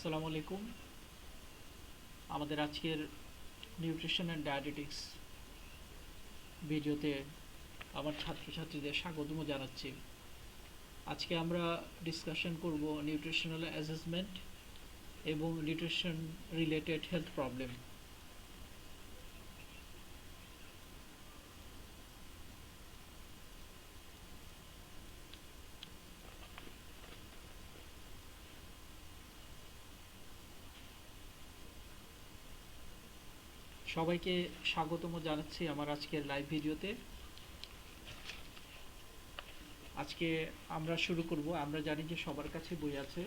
আসসালামু আলাইকুম। আমাদের আজকের নিউট্রিশন অ্যান্ড ডায়েটেটিক্স ভিডিওতে আমার ছাত্রছাত্রীদের স্বাগতম জানাচ্ছি। আজকে আমরা ডিসকাশন করব নিউট্রিশনাল অ্যাসেসমেন্ট এবং নিউট্রিশন রিলেটেড হেলথ প্রবলেম। সবাইকে স্বাগতম জানাচ্ছি আমার আজকের লাইভ ভিডিওতে। আজকে আমরা শুরু করব। আমরা জানি যে সবার কাছে বই আছে,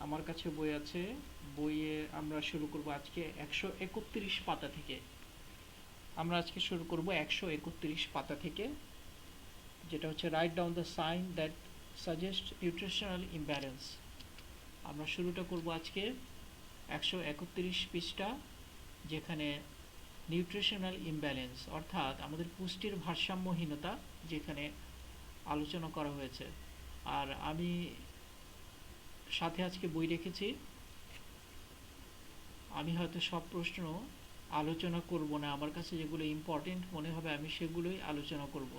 আমার কাছে বই আছে। বইয়ে আমরা শুরু করব আজকে 131 পাতা থেকে। আমরা আজকে শুরু করব 131 পাতা থেকে, যেটা হচ্ছে write down the sign that suggest nutritional imbalance. আমরা শুরুটা করব আজকে 131 পৃষ্ঠা, যেখানে নিউট্রিশনাল ইমব্যালেন্স অর্থাৎ আমাদের পুষ্টির ভারসাম্যহীনতা যেখানে আলোচনা করা হয়েছে। আর আমি সাথে আজকে বই রেখেছি। আমি হয়তো সব প্রশ্ন আলোচনা করব না, আমার কাছে যেগুলো ইম্পর্টেন্ট মনে হবে আমি সেগুলোই আলোচনা করব,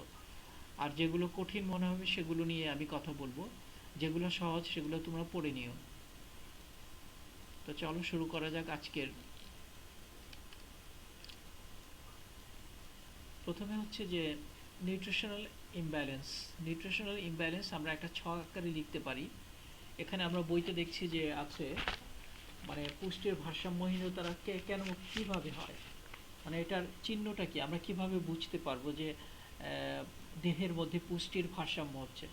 আর যেগুলো কঠিন মনে হবে সেগুলো নিয়ে আমি কথা বলবো। যেগুলো সহজ সেগুলো তোমরা পড়ে নিও। তো চলো শুরু করা যাক। আজকের প্রথমে হচ্ছে যে নিউট্রিশনাল ইমব্যালেন্স। নিউট্রিশনাল ইমব্যালেন্স আমরা একটা ছক আকারে লিখতে পারি। এখানে আমরা বইতে দেখছি যে আছে মানে পুষ্টির ভারসাম্যহীনতা কেন, কিভাবে হয়, মানে এটার চিহ্নটা কি, আমরা কিভাবে বুঝতে পারবো যে দেহের মধ্যে পুষ্টির ভারসাম্য হচ্ছে।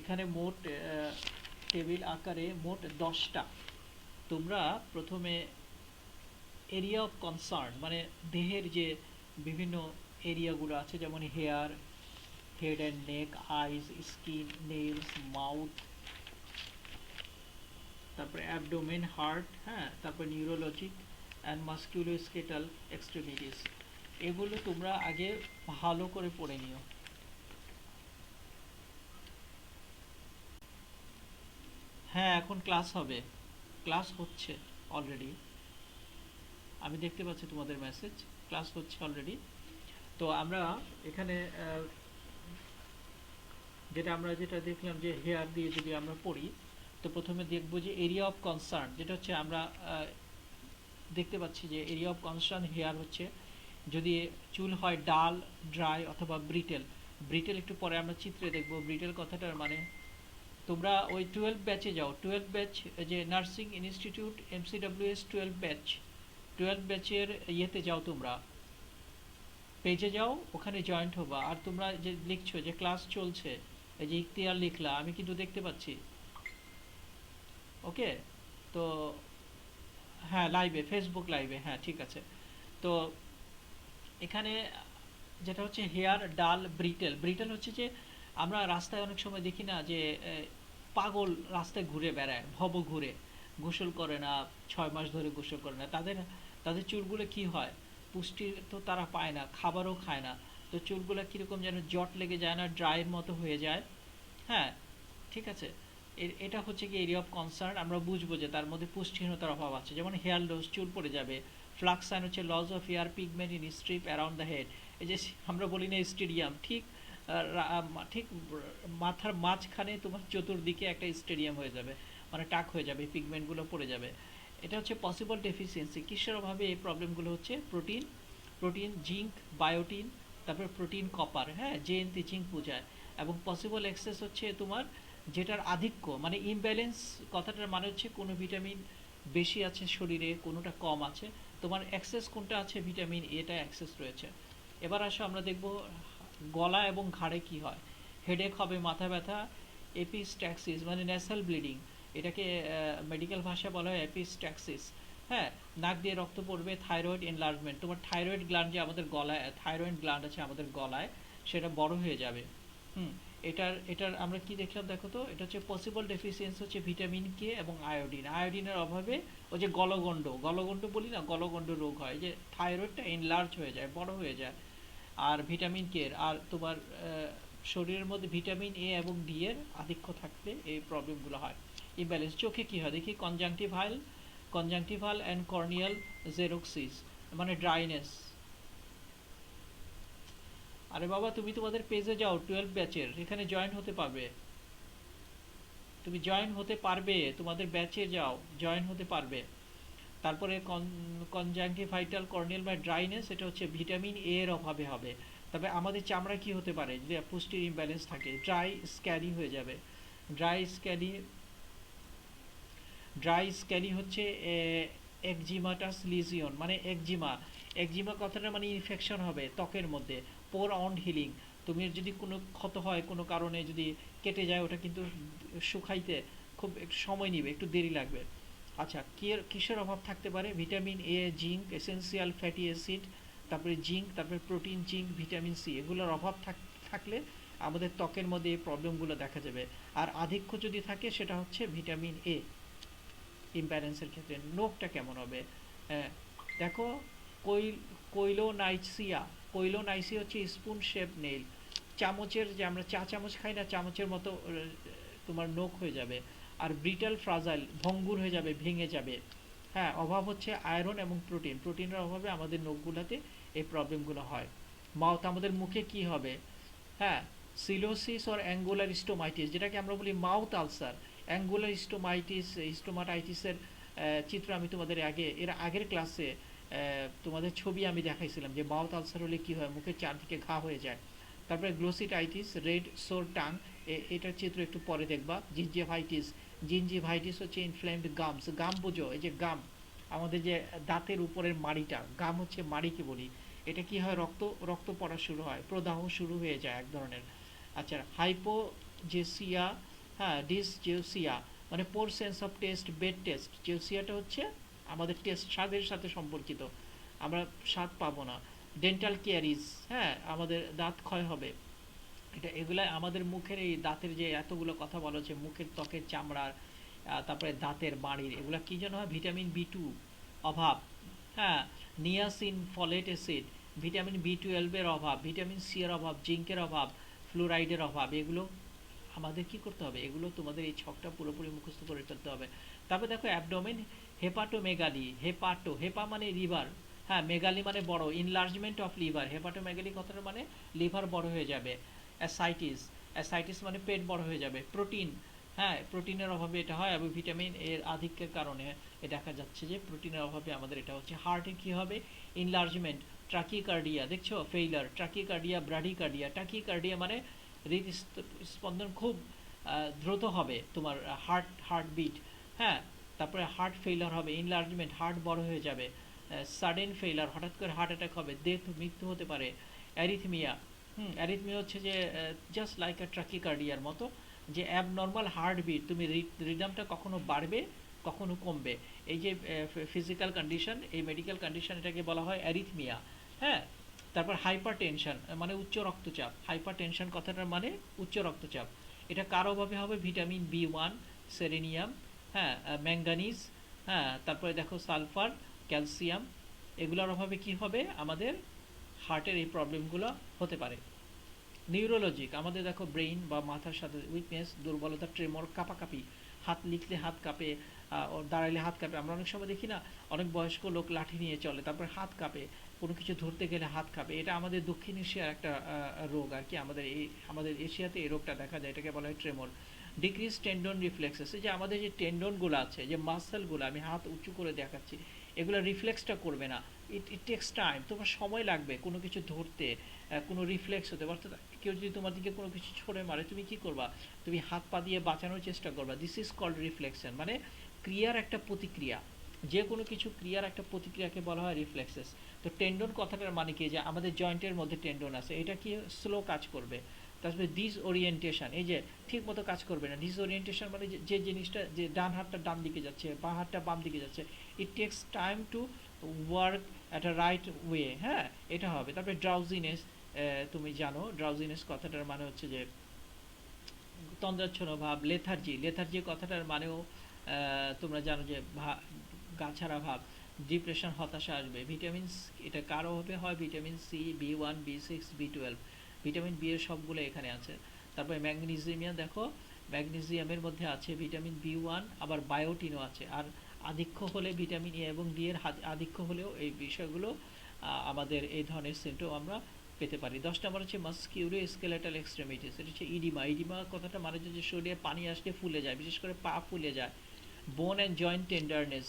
এখানে মোট টেবিল আকারে মোট 10টা। তোমরা প্রথমে এরিয়া অফ কনসার্ন মানে দেহের যে বিভিন্ন এরিয়াগুলো আছে, যেমন hair, head and neck, eyes, skin, nails, mouth, তারপরে অ্যাবডোমেন, হার্ট, হ্যাঁ, তারপর নিউরোলজিক অ্যান্ড মাস্কুলোস্কেটাল এক্সট্রিমিটিস। এগুলো তোমরা আগে ভালো করে পড়ে নিও। হ্যাঁ, এখন ক্লাস হবে, ক্লাস হচ্ছে অলরেডি। আমি দেখতে পাচ্ছি তোমাদের মেসেজ, ক্লাস হচ্ছে অলরেডি। তো আমরা এখানে যেটা দেখলাম যে হেয়ার দিয়ে যদি আমরা পড়ি, তো প্রথমে দেখব যে এরিয়া অফ কনসার্ন, যেটা হচ্ছে আমরা দেখতে পাচ্ছি যে এরিয়া অফ কনসার্ন হেয়ার হচ্ছে যদি চুল হয় ডাল, ড্রাই অথবা ব্রিটেল। ব্রিটেল একটু পরে আমরা চিত্রে দেখব ব্রিটেল কথাটার মানে। তোমরা ওই 12 ব্যাচে যাও, 12 ব্যাচ, যে নার্সিং ইনস্টিটিউট MCWS 12 ব্যাচ, 12 ব্যাচের ইয়েতে যাও, তোমরা পেজে যাও, ওখানে জয়েন্ট হবা। আর তোমরা যে লিখছো যে ক্লাস চলছে, এই যে ইখতিয়ার লিখলা, আমি কিন্তু দেখতে পাচ্ছি। ওকে, তো হ্যাঁ লাইভে, ফেসবুক লাইভে, হ্যাঁ ঠিক আছে। তো এখানে যেটা হচ্ছে হেয়ার, ডাল, ব্রিটেল। ব্রিটেল হচ্ছে যে আমরা রাস্তায় অনেক সময় দেখি না যে পাগল রাস্তায় ঘুরে বেড়ায়, ভব ঘুরে, গোসল করে না, 6 মাস ধরে গোসল করে না। তাদের তাদের চুলগুলো কি হয়, পুষ্টি তো তারা পায় না, খাবারও খায় না, তো চুলগুলো কীরকম যেন জট লেগে যায় না, ড্রাইয়ের মতো হয়ে যায়। হ্যাঁ ঠিক আছে। এটা হচ্ছে কি এরিয়া অফ কনসার্ন। আমরা বুঝবো যে তার মধ্যে পুষ্টিহীনতার অভাব আছে। যেমন হেয়ার লস, চুল পড়ে যাবে। ফ্লাক্স সাইন হচ্ছে loss of hair pigment in strip around the head. এই যে আমরা বলি না স্টেডিয়াম, ঠিক ঠিক মাথার মাঝখানে তোমার চতুর্দিকে একটা স্টেডিয়াম হয়ে যাবে, মানে টাক হয়ে যাবে, পিগমেন্টগুলো পড়ে যাবে। এটা হচ্ছে পসিবল ডেফিসিয়েন্সি। কিসের অভাবে এই প্রবলেমগুলো হচ্ছে? প্রোটিন, জিঙ্ক, বায়োটিন, তারপর প্রোটিন, কপার, হ্যাঁ, জেএনটি জিঙ্ক বোঝায়। এবং পসিবল এক্সেস হচ্ছে তোমার যেটার আধিক্য, মানে ইমব্যালেন্স কথাটার মানে হচ্ছে কোনো ভিটামিন বেশি আছে শরীরে, কোনোটা কম আছে। তোমার অ্যাক্সেস কোনটা আছে? ভিটামিন এটা অ্যাক্সেস রয়েছে। এবার আসো আমরা দেখব গলা এবং ঘাড়ে কি হয়। হেডেক হবে, মাথা ব্যথা, এপিস্ট্যাক্সিস মানে ন্যাসাল ব্লিডিং, এটাকে মেডিকেল ভাষায় বলা হয় এপিস্ট্যাক্সিস। হ্যাঁ, নাক দিয়ে রক্ত পড়বে, থাইরয়েড এনলার্জমেন্ট, তোমার থাইরয়েড গ্ল্যান্ড যে আমাদের গলায়, থাইরয়েড গ্ল্যান্ড আছে আমাদের গলায়, সেটা বড় হয়ে যাবে। হুম, এটার আমরা কি দেখলাম দেখো তো, এটা হচ্ছে পসিবল ডেফিসিয়েন্সি হচ্ছে ভিটামিন কে এবং আয়োডিন। আয়োডিনের অভাবে ওই যে গলগণ্ড বলি না, গলগণ্ড রোগ হয়, যে থাইরয়েডটা এনলার্জ হয়ে যায়, বড় হয়ে যায়। আর ভিটামিন কে আর তোমার শরীরের মধ্যে ভিটামিন এ এবং ডি এর আধিক্য থাকলে এই প্রবলেমগুলো হয়। ইমব্যালেন্স। চোখে কি হয় দেখি, কনজাংটিভাইল, কনজাংটিভাল অ্যান্ড কর্নিয়াল জেরোক্সিস মানে ড্রাইনেস। আরে বাবা তুমি তোমাদের পেজে যাও, 12 ব্যাচের, এখানে জয়েন হতে পারবে, তুমি জয়েন হতে পারবে, তোমাদের ব্যাচে যাও, জয়েন হতে পারবে। তারপরে কনজাংটিভাইটাল কর্নিয়াল বা ড্রাইনেস, এটা হচ্ছে ভিটামিন এ এর অভাবে হবে। তবে আমাদের চামড়া কি হতে পারে যদি পুষ্টির ইমব্যালেন্স থাকে? ড্রাই স্ক্যালি হয়ে যাবে। ড্রাই স্ক্যালি, ড্রাই স্ক্যালি হচ্ছে একজিমাটাস লিজিয়ন মানে একজিমা। একজিমা কথাটা মানে ইনফেকশন হবে ত্বকের মধ্যে। পোর অন হিলিং, তুমি যদি কোনো ক্ষত হয় কোনো কারণে, যদি কেটে যায়, ওটা কিন্তু শুকাইতে খুব একটু সময় নিবে, একটু দেরি লাগবে। আচ্ছা, কিসের অভাব থাকতে পারে? Vitamin A, zinc, essential fatty acid, তারপরে জিঙ্ক, তারপরে প্রোটিন, জিঙ্ক, ভিটামিন সি, এগুলোর অভাব থাকলে আমাদের ত্বকের মধ্যে এই প্রবলেমগুলো দেখা যাবে। আর আধিক্য যদি থাকে সেটা হচ্ছে ভিটামিন এ ইমব্যালেন্সের ক্ষেত্রে। নোকটা কেমন হবে? হ্যাঁ, দেখো, কৈল কৈলোনাইসিয়া, কৈলোনাইসিয়া হচ্ছে স্পুন শেপ নেইল, চামচের, যে আমরা চা চামচ খাই না, চামচের মতো তোমার নোক হয়ে যাবে। আর ব্রিটাল ফ্রাজাইল, ভঙ্গুর হয়ে যাবে, ভেঙে যাবে। হ্যাঁ, অভাব হচ্ছে আয়রন এবং প্রোটিন, প্রোটিনের অভাবে আমাদের নখগুলোতে এই প্রবলেমগুলো হয়। মাউথ, আমাদের মুখে কি হবে? হ্যাঁ, সিলোসিস অর অ্যাঙ্গুলার স্টোমাইটিস, যেটাকে আমরা বলি মাউথ আলসার। অ্যাঙ্গুলার স্টোমাইটিস, স্টোমাটাইটিসের চিত্র আমি তোমাদের এর আগের ক্লাসে তোমাদের ছবি আমি দেখাইছিলাম যে মাউথ আলসার হলে কি হয়, মুখের চারদিকে ঘা হয়ে যায়। তারপরে গ্লোসিটাইটিস, রেড সোর টাং, এটার চিত্র একটু পরে দেখবা। জিঞ্জিভাইটিস, জিঞ্জিভাইটিস হচ্ছে ইনফ্লেমড গামস, গাম বোঝো, এই যে গাম, আমাদের যে দাঁতের উপরের মাড়িটা, গাম হচ্ছে মাড়িকে বলি। এটা কি হয়, রক্ত রক্ত পড়া শুরু হয়, প্রদাহ শুরু হয়ে যায় এক ধরনের। আচ্ছা, হাইপোজেসিয়া, হ্যাঁ, ডিসজেসিয়া মানে poor sense of taste, bad taste. জেসিয়াটা হচ্ছে আমাদের টেস্ট, স্বাদের সাথে সম্পর্কিত, আমরা স্বাদ পাবো না। ডেন্টাল ক্যারিজ, হ্যাঁ, আমাদের দাঁত ক্ষয় হবে। এগুলা আমাদের মুখের, এই দাঁতের যে এতগুলো কথা বলা হচ্ছে, মুখের ত্বকের চামড়ার, তারপরে দাঁতের বাড়ির, এগুলা কি যেন হয়? ভিটামিন বি 2 অভাব। হ্যাঁ, niacin, folate acid, vitamin B 12 এর অভাব, ভিটামিন সি এর অভাব, জিঙ্কের অভাব, ফ্লুরাইডের অভাব, এগুলো আমাদের কি করতে হবে? এগুলো তোমাদের এই ছকটা পুরোপুরি মুখস্থ করে ফেলতে হবে। তারপর দেখো অ্যাবডোমেন, হেপাটোমেগালি, হেপা মানে লিভার, হ্যাঁ, মেগালি মানে বড়, ইনলার্জমেন্ট অফ লিভার, হেপাটোমেগালি কথাটা মানে লিভার বড় হয়ে যাবে। অ্যাসাইটিস, অ্যাসাইটিস মানে পেট বড় হয়ে যাবে। প্রোটিন, হ্যাঁ, প্রোটিনের অভাবে এটা হয়, এবং ভিটামিন এর আধিক্যের কারণে দেখা যাচ্ছে যে প্রোটিনের অভাবে আমাদের এটা হচ্ছে। হার্টের কি হবে? ইনলার্জমেন্ট, ট্রাকিকার্ডিয়া, দেখছো, ফেইলার, ট্রাকিকার্ডিয়া, ব্রাডিকার্ডিয়া। ট্রাকিকার্ডিয়া মানে হৃদস্পন্দন খুব দ্রুত হবে তোমার, হার্টবিট। হ্যাঁ, তারপরে হার্ট ফেইলার হবে, ইনলার্জমেন্ট, হার্ট বড় হয়ে যাবে। সাডেন ফেইলার, হঠাৎ করে হার্ট অ্যাটাক হবে, ডেথ, মৃত্যু হতে পারে। অ্যারিথমিয়া, অ্যারিথমিয়া হচ্ছে যে জাস্ট লাইক আ ট্রাকিকার্ডিয়ার মতো, যে অ্যাবনর্মাল হার্টবিট, তুমি রিদমটা কখনো বাড়বে কখনো কমবে। এই যে ফিজিক্যাল কন্ডিশন, এই মেডিকেল কন্ডিশন, এটাকে বলা হয় অ্যারিথমিয়া। হ্যাঁ, তারপর হাইপার টেনশন মানে উচ্চ রক্তচাপ, হাইপার টেনশন কথাটার মানে উচ্চ রক্তচাপ। এটা কার অভাবে হবে? ভিটামিন বি 1, সেলেনিয়াম, হ্যাঁ, ম্যাঙ্গানিজ, হ্যাঁ, তারপরে দেখো সালফার, ক্যালসিয়াম, এগুলোর অভাবে কি হবে? আমাদের হার্টের এই প্রবলেমগুলো হতে পারে। নিউরোলজিক, আমাদের দেখো ব্রেইন বা মাথার সাথে উইকনেস, দুর্বলতা, ট্রেমর, কাঁপাকাঁপি, হাত লিখলে হাত কাঁপে, দাঁড়াইলে হাত কাঁপে। আমরা অনেক সময় দেখি না, অনেক বয়স্ক লোক লাঠি নিয়ে চলে, তারপরে হাত কাঁপে, কোনো কিছু ধরতে গেলে হাত কাঁপে। এটা আমাদের দক্ষিণ এশিয়ার একটা রোগ আর কি, আমাদের এশিয়াতে এই রোগটা দেখা যায়, এটাকে বলা হয় ট্রেমর। ডিক্রিজ টেন্ডন রিফ্লেক্সেস, এই যে আমাদের যে টেন্ডনগুলো আছে, যে মাসেলগুলো, আমি হাত উঁচু করে দেখাচ্ছি, এগুলো রিফ্লেক্সটা করবে না। ইট টেক্স টাইম, তোমার সময় লাগবে কোনো কিছু ধরতে, কোনো রিফ্লেক্স হতে, অর্থাৎ কেউ যদি তোমার দিকে কোনো কিছু ছড়ে মারে, তুমি কি করবা? তুমি হাত পা দিয়ে বাঁচানোর চেষ্টা করবা। দিস ইজ কল্ড রিফ্লেকশন, মানে ক্রিয়ার একটা প্রতিক্রিয়া, যে কোনো কিছু ক্রিয়ার একটা প্রতিক্রিয়াকে বলা হয় রিফ্লেক্সেস। তো টেন্ডন কথাটার মানে কি? যে আমাদের জয়েন্টের মধ্যে টেন্ডন আছে, এটা কি স্লো কাজ করবে। তারপরে ডিসওরিয়েন্টেশন, এই যে ঠিক মতো কাজ করবে না। ডিসওরিয়েন্টেশন মানে যে জিনিসটা, যে ডান হাতটা ডান দিকে যাচ্ছে, বাঁ হাতটা বাম দিকে যাচ্ছে, it takes time to work at a right way. হ্যাঁ, এটা হবে। তারপরে ড্রাউজিনেস, তুমি জানো ড্রাউজিনেস কথাটার মানে হচ্ছে যে তন্দ্রাচ্ছন্ন ভাব। লেথার্জি, লেথার্জি কথাটার মানেও তোমরা জানো যে গাছাড়া ভাব। ডিপ্রেশন, হতাশা আসবে। ভিটামিন, এটা কার অভাবে হয়? Vitamin C, B 1, B 6, B 12, vitamin B এর সবগুলো এখানে আছে। তারপরে ম্যাগনেসিয়াম, দেখো ম্যাগনেসিয়ামের মধ্যে আছে ভিটামিন বি 1, আবার বায়োটিনও আছে। আর আধিক্য হলে ভিটামিন এ এবং ডি এর আধিক্য হলেও এই বিষয়গুলো আমাদের এই ধরনের সিমটম আমরা পেতে পারি। 10 নম্বর হচ্ছে মাসকিউলো স্কেলেটাল এক্সট্রিমিটিস, এটা হচ্ছে ইডিমা। ইডিমা কথাটা মানে যে শরীরে পানি আসলে ফুলে যায়, বিশেষ করে পা ফুলে যায়। বোন অ্যান্ড জয়েন্ট টেন্ডারনেস,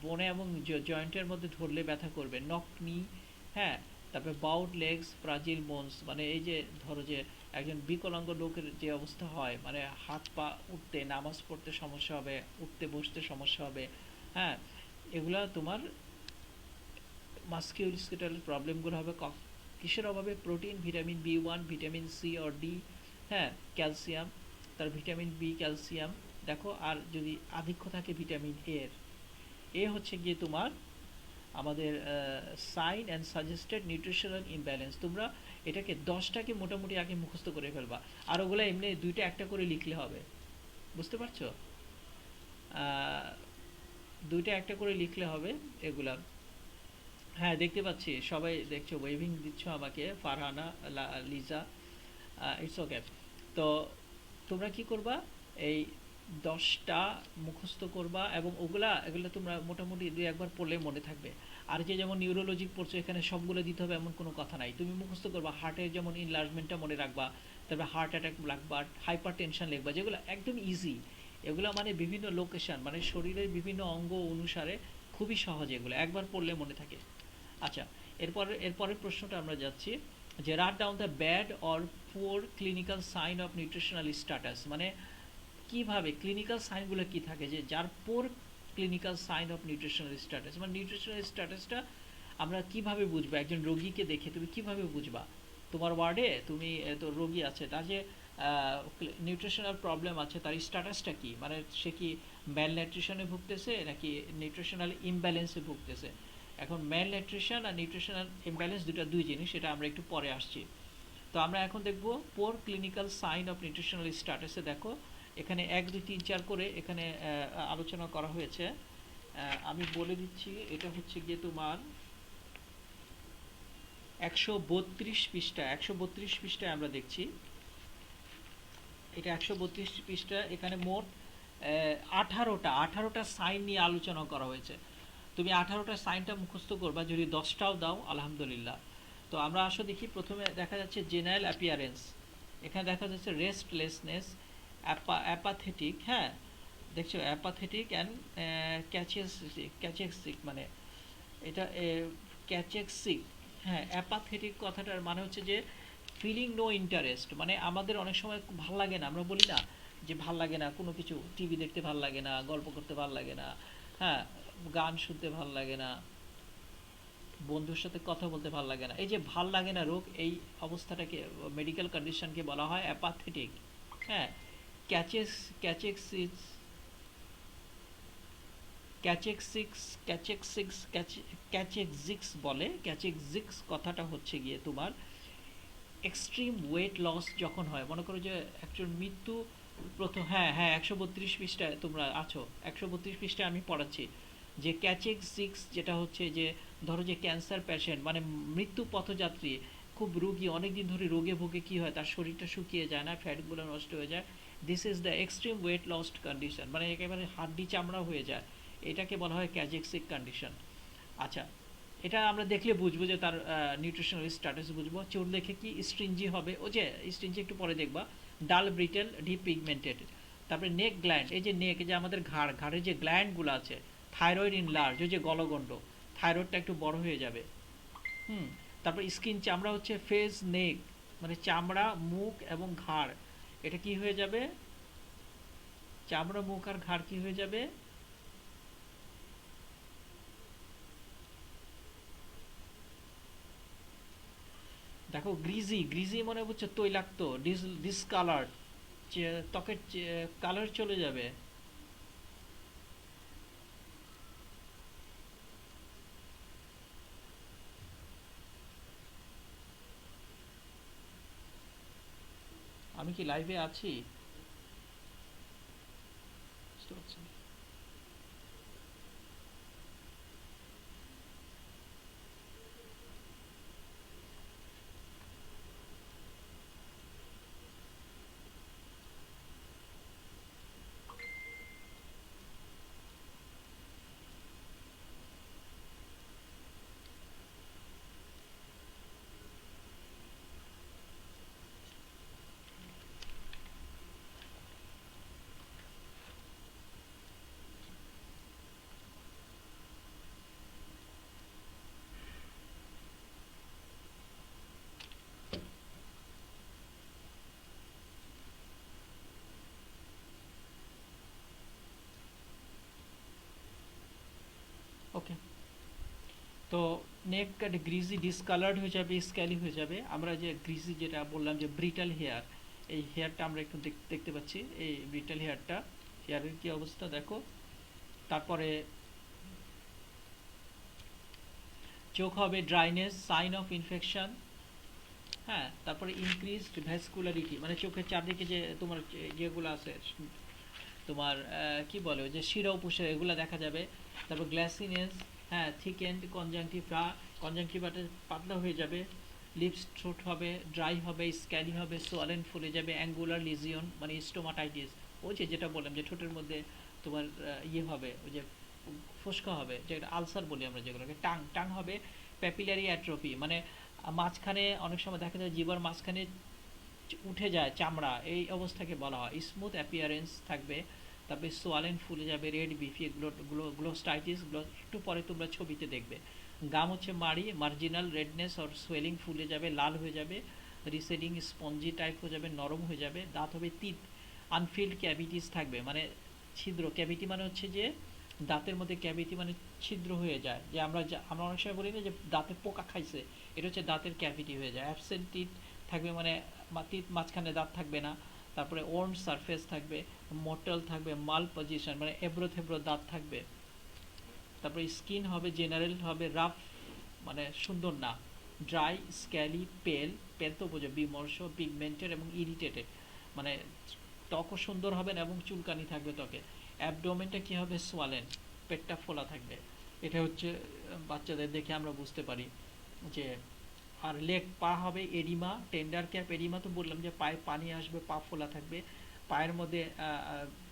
বোনে এবং জয়েন্টের মধ্যে ধরলে ব্যথা করবে। নক নি, হ্যাঁ। তারপরে বাউড লেগস, ফ্রাজিল বোনস, মানে এই যে ধরো যে একজন বিকলাঙ্গ লোকের যে অবস্থা হয়, মানে হাত পা উঠতে, নামাজ পড়তে সমস্যা হবে, উঠতে বসতে সমস্যা হবে, হ্যাঁ। এগুলা তোমার মাস্কিউলোস্কেলেটাল প্রবলেমগুলো হবে কিসের অভাবে? Protein, vitamin B 1, vitamin C or D, হ্যাঁ, ক্যালসিয়াম, তার ভিটামিন বি, ক্যালসিয়াম। দেখো, আর যদি আধিক্য থাকে ভিটামিন এর, এ হচ্ছে গিয়ে তোমার আমাদের sign and suggested nutritional imbalance. তোমরা এটাকে 10টাকে মোটামুটি আগে মুখস্থ করে ফেলবা, আর ওগুলো এমনি দুইটা একটা করে লিখলে হবে, বুঝতে পারছো? দুইটা একটা করে লিখলে হবে এগুলা। হ্যাঁ, দেখতে পাচ্ছি সবাই দেখছো, ওয়েভিং দিচ্ছ আমাকে, ফারহানা, লিজা, ইটস ওকে। তো তোমরা কি করবা, এই 10টা মুখস্থ করবা, এবং এগুলা তোমরা মোটামুটি দুই একবার পড়লে মনে থাকবে। আর যে যেমন নিউরোলজি পড়ছো, এখানে সবগুলো দিতে হবে এমন কোনো কথা নাই, তুমি মুখস্থ করবা। হার্টের যেমন ইনলার্জমেন্টটা মনে রাখবা, তারপরে হার্ট অ্যাটাক লিখবা, হাইপার টেনশন লিখবা, যেগুলো একদম ইজি। এগুলো মানে বিভিন্ন লোকেশন, মানে শরীরের বিভিন্ন অঙ্গ অনুসারে খুবই সহজ, এগুলো একবার পড়লে মনে থাকে। আচ্ছা, এরপরের প্রশ্নটা আমরা যাচ্ছি, যে write down the bad or poor clinical sign of nutritional status, মানে কিভাবে ক্লিনিক্যাল সাইনগুলো কি থাকে, যে যার poor clinical sign of nutritional status, মানে নিউট্রিশনাল স্ট্যাটাসটা আমরা কিভাবে বুঝবো? একজন রোগীকে দেখে তুমি কিভাবে বুঝবা? তোমার ওয়ার্ডে তুমি তো রোগী আছে, তার যে নিউট্রিশনাল প্রবলেম আছে, তার স্ট্যাটাসটা কি, মানে সে কি ম্যাল নিউট্রিশনে ভুগতেছে নাকি নিউট্রিশনাল ইমব্যালেন্সে ভুগতেছে? এখন ম্যাল নিউট্রিশন আর নিউট্রিশনাল ইমব্যালেন্স দুই জিনিস, সেটা আমরা একটু পরে আসছি। তো আমরা এখন দেখব পোর ক্লিনিক্যাল সাইন অফ নিউট্রিশনাল স্ট্যাটাসে। দেখো এখানে 1, 2, 3, 4 করে এখানে আলোচনা করা হয়েছে। আমি বলে দিচ্ছি, এটা হচ্ছে গিয়ে তোমার 132 পৃষ্ঠা, 132 পৃষ্ঠায় আমরা দেখছি। এটা 132 পৃষ্ঠা, এখানে মোট 18টা সাইন নিয়ে আলোচনা করা হয়েছে। তুমি 18টা সাইনটা মুখস্থ করবা, যদি 10টাও দাও আলহামদুলিল্লাহ। তো আমরা আসো দেখি, প্রথমে দেখা যাচ্ছে জেনারেল অ্যাপিয়ারেন্স, এখানে দেখা যাচ্ছে রেস্টলেসনেস, অ্যাপাথেটিক, হ্যাঁ, দেখছো অ্যাপাথেটিক অ্যান্ড ক্যাচেক্সিক, মানে এটা ক্যাচেক্সিক, হ্যাঁ। অ্যাপাথেটিক কথাটার মানে হচ্ছে যে ফিলিং নো ইন্টারেস্ট, মানে আমাদের অনেক সময় ভাল লাগে না, আমরা বলি না যে ভাল লাগে না কোনো কিছু, টিভি দেখতে ভাল লাগে না, গল্প করতে ভাল লাগে না, হ্যাঁ, গান শুনতে ভাল লাগে না, বন্ধুর সাথে কথা বলতে ভাল লাগে না। এই যে ভাল লাগে না রোগ, এই অবস্থাটাকে, মেডিকেল কন্ডিশনকে বলা হয় অ্যাপাথেটিক, হ্যাঁ। ক্যাচেস ক্যাচেক্সিস ক্যাচেক্সিক্স ক্যাচেক্সিক্স ক্যাচেক্সিক্স বলে। ক্যাচেক্সিক্স কথাটা হচ্ছে গিয়ে তোমার এক্সট্রিম ওয়েট লস যখন হয়, মনে করো যে একজন মৃত্যু প্রথম, হ্যাঁ হ্যাঁ, 132 পৃষ্ঠায় তোমরা আছো, 132 পৃষ্ঠায় আমি পড়াচ্ছি যে ক্যাচেক্সিক্স যেটা হচ্ছে যে ধরো যে ক্যান্সার পেশেন্ট, মানে মৃত্যু পথযাত্রী, খুব রোগী, অনেক দিন ধরে রোগে ভোগে, কি হয়, তার শরীরটা শুকিয়ে যায় না, ফ্যাটগুলো নষ্ট হয়ে যায়, this is the extreme weight lost condition, মানে একেবারে হাড্ডি চামড়া হয়ে যায়, এটাকে বলা হয় ক্যাচেক্সিক কন্ডিশন। আচ্ছা, এটা আমরা দেখলে বুঝবো যে তার নিউট্রিশনাল স্ট্যাটাস বুঝবো। চোর দেখে কি স্ট্রিঞ্জি হবে, ও যে স্ট্রিঞ্জি একটু পরে দেখবা, ডাল ব্রিটেল ডিপিগমেন্টেড। তারপরে নেক গ্ল্যান্ড, এই যে নেক, যে আমাদের ঘাড়ের যে গ্ল্যান্ডগুলো আছে, থাইরয়েড ইনলার্জ, ওই যে গলগণ্ড, থাইরয়েডটা একটু বড় হয়ে যাবে, হুম। তারপর স্কিন, চামড়া হচ্ছে ফেস, নেক, মানে চামড়া, মুখ এবং ঘাড়, এটা কি হয়ে যাবে? চামড়া, মুখ আর ঘাড় কি হয়ে যাবে? দেখো গ্রিজি, গ্রিজি মনে হচ্ছে তৈলাক্ত, ডিসকালার্ড, ত্বকের কালার চলে যাবে। আমি কি লাইভে আছি? বুঝতে পারছি না। তো নেক গ্রিজি ডিসকালার্ড হয়ে যাবে, স্ক্যালি হয়ে যাবে। আমরা যে গ্রিজি যেটা বললাম যে ব্রিটাল হেয়ার, এই হেয়ারটা আমরা একটু দেখতে পাচ্ছি, এই ব্রিটাল হেয়ারটা, হেয়ারের কি অবস্থা দেখো। তারপরে চোখ হবে ড্রাইনেস, সাইন অফ ইনফেকশন। হ্যাঁ, তারপরে ইনক্রিজড ভ্যাসকুলারিটি, মানে চোখের চারদিকে যে তোমার যেগুলো আছে তোমার কি বলে ওই যে শিরা উপশিরা এগুলো দেখা যাবে। তারপর গ্ল্যাসিনেস, হ্যাঁ, থিকেন্ড কনজাংটিভা, কনজাংটিভাটা পাতলা হয়ে যাবে। লিপস থ্রোট হবে, ড্রাই হবে, স্ক্যালি হবে, সোয়ালেন ফুলে যাবে, অ্যাঙ্গুলার লিজিয়ন মানে স্টোমাটাইটিস, ওই যে যেটা বললাম যে ঠোঁটের মধ্যে তোমার ইয়ে হবে, ওই যে ফোসকা হবে, যেটা আলসার বলি আমরা যেগুলোকে। টাং টাং হবে, প্যাপিলারি অ্যাট্রফি, মানে মাঝখানে অনেক সময় দেখা যায় জিহ্বার মাঝখানে উঠে যায় চামড়া, এই অবস্থাকে বলা হয়। স্মুথ অ্যাপিয়ারেন্স থাকবে। তারপরে সোয়ালেন ফুলে যাবে, রেড বিফি, গ্লোস্টাইটিস, একটু পরে তোমরা ছবিতে দেখবে। গাম হচ্ছে মাড়ি, মার্জিনাল রেডনেস অর সোয়েলিং, ফুলে যাবে, লাল হয়ে যাবে, রিসেডিং স্পঞ্জি টাইপ হয়ে যাবে, নরম হয়ে যাবে। দাঁত হবে তিত, আনফিল্ড ক্যাভিটিস থাকবে, মানে ছিদ্র। ক্যাভিটি মানে হচ্ছে যে দাঁতের মধ্যে ক্যাভিটি মানে ছিদ্র হয়ে যায়, যে আমরা অনেক সময় বলি না যে দাঁতে পোকা খাইছে, এটা হচ্ছে দাঁতের ক্যাভিটি হয়ে যায়। অ্যাবসেন্ট টিথ থাকবে, মানে মাঝখানে দাঁত থাকবে না। তারপরে ওর্ন সারফেস থাকবে, মোটাল থাকবে, মাল পজিশন মানে এবড়ো থেবড়ো দাঁত থাকবে। তারপরে স্কিন হবে জেনারেল হবে রাফ, মানে সুন্দর না। ড্রাই, স্ক্যালি, পেল, পেল তো বোঝো বিমর্ষ, পিগমেন্টেড এবং ইরিটেটেড, মানে ত্বকও সুন্দর হবে না এবং চুলকানি থাকবে ত্বকে। অ্যাবডোমেনটা কি হবে, সোয়ালেন, পেটটা ফোলা থাকবে। এটা হচ্ছে বাচ্চাদের দেখে আমরা বুঝতে পারি যে। আর লেগ, পা হবে এডিমা, টেন্ডার ক্যাপ এডিমা তো বললাম যে পায়ে পানি আসবে, পা ফোলা থাকবে, পায়ের মধ্যে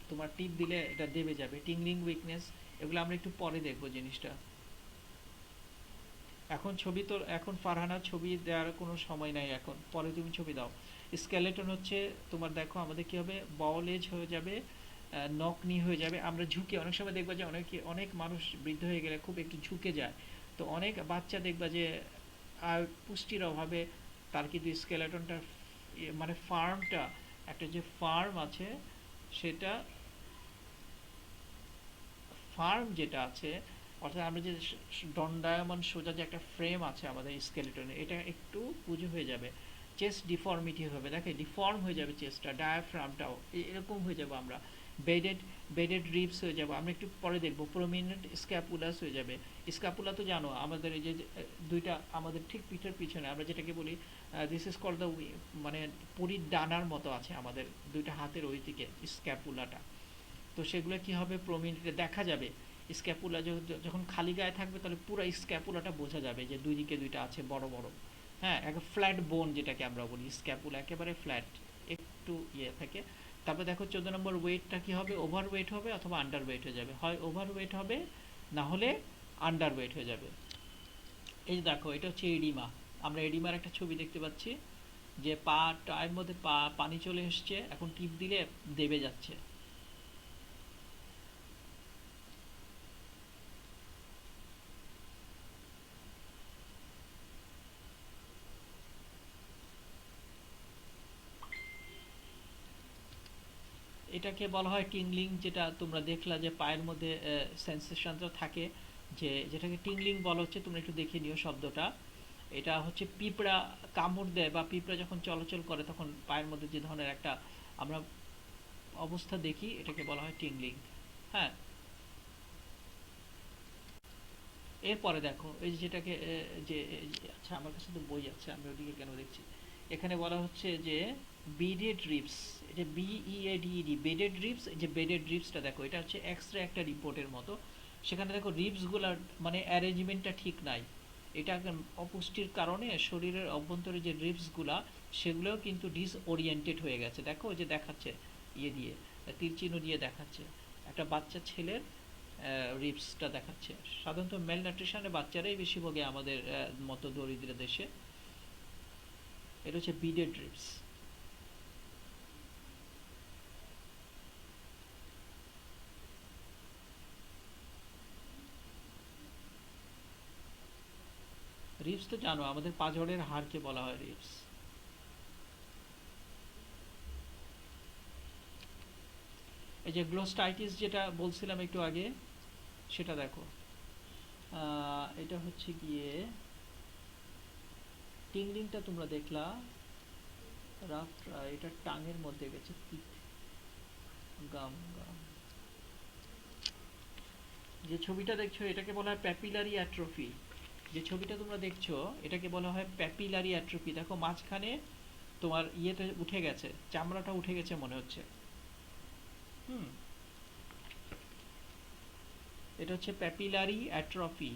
তোমার টিপ দিলে এটা দেবে যাবে। টিংলিং, উইকনেস, এগুলো আমরা একটু পরে দেখবো জিনিসটা। এখন ছবি তো, এখন ফারহানা ছবি দেওয়ার কোনো সময় নাই, এখন পরে তুমি ছবি দাও। স্কেলেটন হচ্ছে তোমার দেখো আমাদের কি হবে, বাউল এজ হয়ে যাবে, নক নি হয়ে যাবে। আমরা ঝুঁকে অনেক সময় দেখবা যে অনেক মানুষ বৃদ্ধ হয়ে গেলে খুব একটু ঝুঁকে যায়। তো অনেক বাচ্চা দেখবা যে আর পুষ্টির অভাবে তার কিন্তু স্কেলেটনটা মানে ফার্মটা, একটা যে ফার্ম আছে সেটা, ফার্ম যেটা আছে, অর্থাৎ আমরা যে দণ্ডায়মান সোজা যে একটা ফ্রেম আছে আমাদের স্কেলেটনে, এটা একটু পুজো হয়ে যাবে। চেস্ট ডিফর্মিটি হবে, দেখে ডিফর্ম হয়ে যাবে চেস্টটা, ডায়াফ্রামটাও এরকম হয়ে যাবে আমরা। বেডেড বেডেড রিবস হয়ে যাবে, আমরা একটু পরে দেখবো। প্রমিনেন্ট স্ক্যাপুলাস হয়ে যাবে। স্ক্যাপুলা তো জানো আমাদের এই যে দুইটা আমাদের ঠিক পিঠের পিছনে, আমরা যেটাকে বলি দিস ইজ কল্ড দ্য, মানে পুরীর ডানার মতো আছে আমাদের দুইটা হাতের ওই দিকে স্ক্যাপুলাটা। তো সেগুলো কি হবে, প্রমিনেন্টে দেখা যাবে। স্ক্যাপুলা যখন খালি গায়ে থাকবে তাহলে পুরো স্ক্যাপুলাটা বোঝা যাবে যে দুই দিকে দুইটা আছে বড় বড়। হ্যাঁ, একটা ফ্ল্যাট বোন যেটাকে আমরা বলি, স্ক্যাপুলা একেবারে ফ্ল্যাট, একটু ইয়ে থাকে। তারপর দেখো 14 নম্বর, ওয়েটটা কি হবে, ওভার ওয়েট হবে অথবা আন্ডার ওয়েট হয়ে যাবে। হয় ওভার ওয়েট হবে, না হলে আন্ডার ওয়েট হয়ে যাবে। এই দেখো এটা হচ্ছে এডিমা, আমরা এডিমার একটা ছবি দেখতে পাচ্ছি, যে পায়ের মধ্যে পানি চলে এসছে, এখন টিপ দিলে দেবে যাচ্ছে। এটাকে বলা হয় টিংলিং, যেটা তোমরা দেখলা যে পায়ের মধ্যে সেন্সেশনটা থাকে, যে যেটাকে টিংলিং বলা হচ্ছে, তোমরা একটু দেখে নিও শব্দটা। এটা হচ্ছে পিঁপড়া কামড় দেয় বা পিঁপড়া যখন চলাচল করে তখন পায়ের মধ্যে যে ধরনের একটা আমরা অবস্থা দেখি, এটাকে বলা হয় টিংলিং। হ্যাঁ, এরপরে দেখো এই যে যেটাকে আচ্ছা আমার কাছে তো বই আছে, আমি ওদিকে কেন দেখছি। এখানে বলা হচ্ছে যে বিডেড রিপস, এটা বিইএডিইডি, বেডেড রিপস। যে বেডেড রিপসটা দেখো, এটা হচ্ছে এক্সট্রা একটা রিপোর্টের মতো। সেখানে দেখো রিপসগুলোর মানে অ্যারেঞ্জমেন্টটা ঠিক নাই। এটা অপুষ্টির কারণে শরীরের অভ্যন্তরে যে রিপসগুলা সেগুলোও কিন্তু ডিসওরিয়েন্টেড হয়ে গেছে। দেখো ওই যে দেখাচ্ছে ইয়ে দিয়ে, তীর চিহ্ন দিয়ে দেখাচ্ছে একটা বাচ্চা ছেলের রিপসটা দেখাচ্ছে। সাধারণত মেল নিউট্রিশনে বাচ্চারাই বেশি ভোগে আমাদের মতো দরিদ্র দেশে। এটা হচ্ছে বিডেড রিপস। রিপস তো জানো আমাদের পাঁজরের হাড়কে বলা হয় রিপস। এই যে গ্লোস্টাইটিস যেটা বলছিলাম একটু আগে, সেটা দেখো। এটা হচ্ছে গিয়ে টিংলিংটা তোমরা দেখলা, রাফ, এটা টাঙের মধ্যে গেছে, তিত, গাম গাম। যে ছবিটা দেখছো এটাকে বলা হয় প্যাপিলারি অ্যাট্রফি। যে ছবিটা তোমরা দেখছো এটাকে বলা হয় প্যাপিলারি অ্যাট্রফি। দেখো মাঝখানে তোমার ইয়েতে উঠে গেছে, চামড়াটা উঠে গেছে মনে হচ্ছে। হুম, এটা হচ্ছে প্যাপিলারি অ্যাট্রফি।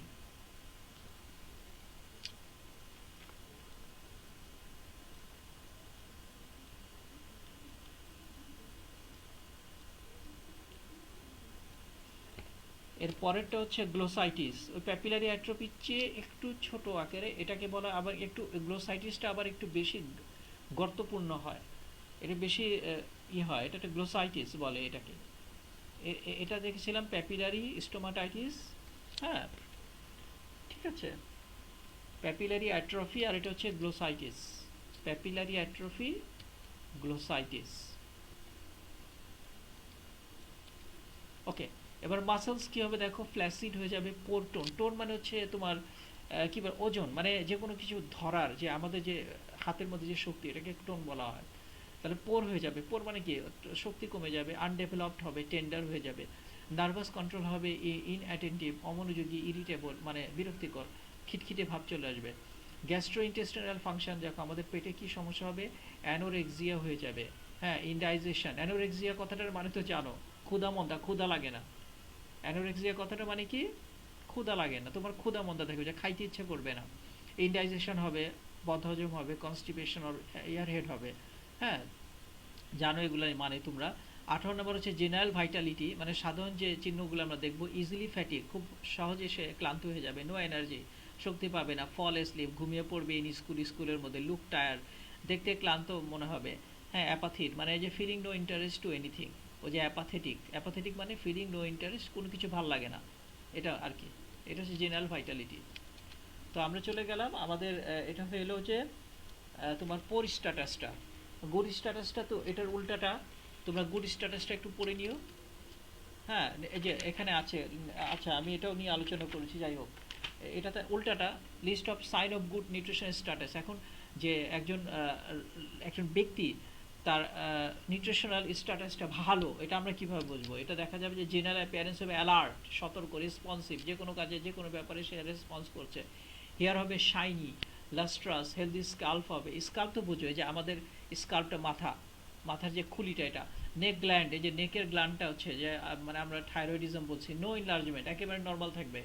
এর পরেরটা হচ্ছে গ্লোসাইটিস। ওই প্যাপিলারি অ্যাট্রফির চেয়ে একটু ছোট আকারে, এটাকে বলা আবার একটু, গ্লোসাইটিসটা আবার একটু বেশি গর্তপূর্ণ হয়, এটা বেশি হয়, এটা একটা গ্লোসাইটিস বলে এটাকে। এটা দেখেছিলাম প্যাপিলারি স্টোমাটাইটিস। হ্যাঁ, ঠিক আছে, প্যাপিলারি অ্যাট্রফি, আর এটা হচ্ছে glossitis. Papillary atrophy, glossitis. Okay, এবার মাসেলস কি হবে দেখো, ফ্ল্যাসিড হয়ে যাবে, পোর টোন। টোন মানে হচ্ছে তোমার কি বলে, ওজন, মানে যে কোনো কিছু ধরার, যে আমাদের যে হাতের মধ্যে যে শক্তি, এটাকে টোন বলা হয়। তাহলে পোর হয়ে যাবে, পোর মানে কি, শক্তি কমে যাবে, আনডেভেলপড হবে, টেন্ডার হয়ে যাবে। নার্ভাস কন্ট্রোল হবে, ইনঅ্যাটেন্টিভ, অমনোযোগী, ইরিটেবল, মানে বিরক্তিকর, খিটখিটে ভাব চলে আসবে। গ্যাস্ট্রো ইন্টেস্টিনাল ফাংশন, দেখো আমাদের পেটে কি সমস্যা হবে, অ্যানোরেক্সিয়া হয়ে যাবে। হ্যাঁ, ইনডাইজেশন। অ্যানোরেক্সিয়া কথাটার মানে তো জানো, ক্ষুধা মন্দা, ক্ষুধা লাগে না। অ্যানোরেক্সিয়া কথাটা মানে কি, ক্ষুধা লাগে না, তোমার ক্ষুধা মন্দা থাকবে, যে খাইতে ইচ্ছে করবে না। ইনডাইজেশন হবে, বদহজম হবে, কনস্টিপেশন, এয়ার হেড হবে। হ্যাঁ, জানো এগুলাই মানে তোমরা। 18 নম্বর হচ্ছে জেনারেল ভাইটালিটি, মানে সাধারণ যে চিহ্নগুলো আমরা দেখবো, ইজিলি ফ্যাটিক, খুব সহজে সে ক্লান্ত হয়ে যাবে, নো এনার্জি, শক্তি পাবে না, ফল স্লিপ, ঘুমিয়ে পড়বে ইন স্কুলের মধ্যে, লুক টায়ার, দেখতে ক্লান্ত মনে হবে। হ্যাঁ, অ্যাপাথিট, মানে এই যে feeling no interest to anything, ওই যে অ্যাপাথেটিক, অ্যাপাথেটিক মানে ফিলিং নো ইন্টারেস্ট, কোনো কিছু ভাল লাগে না, এটা আর কি। এটা হচ্ছে জেনারেল ভাইটালিটি। তো আমরা চলে গেলাম আমাদের, এটা হলো যে তোমার পোর স্ট্যাটাসটা, গুড স্ট্যাটাসটা, তো এটার উল্টাটা, তোমরা গুড স্ট্যাটাসটা একটু পড়ে নিও। হ্যাঁ, এই যে এখানে আছে, আচ্ছা আমি এটাও নিয়ে আলোচনা করেছি, যাই হোক, এটাতে উল্টাটা, list of sign of good nutrition status. এখন যে একজন ব্যক্তি তার নিউট্রিশনাল স্ট্যাটাসটা ভালো, এটা আমরা কিভাবে বুঝবো? এটা দেখা যাবে যে জেনারেল অ্যাপিয়ারেন্স হবে অ্যালার্ট, সতর্ক, রেসপন্সিভ, যে কোনো কাজে যে কোনো ব্যাপারে সে রেসপন্স করছে। হেয়ার হবে শাইনি, লাস্ট্রাস, হেলদি স্কাল্প হবে। স্কাল্প তো বুঝো, এই যে আমাদের স্কাল্পটা, মাথার যে খুলিটা, এটা নেক গ্ল্যান্ড, এই যে নেকের গ্ল্যান্ডটা হচ্ছে যে মানে আমরা থাইরয়েডিজম বলছি, নো ইনলার্জমেন্ট, একেবারে নর্মাল থাকবে।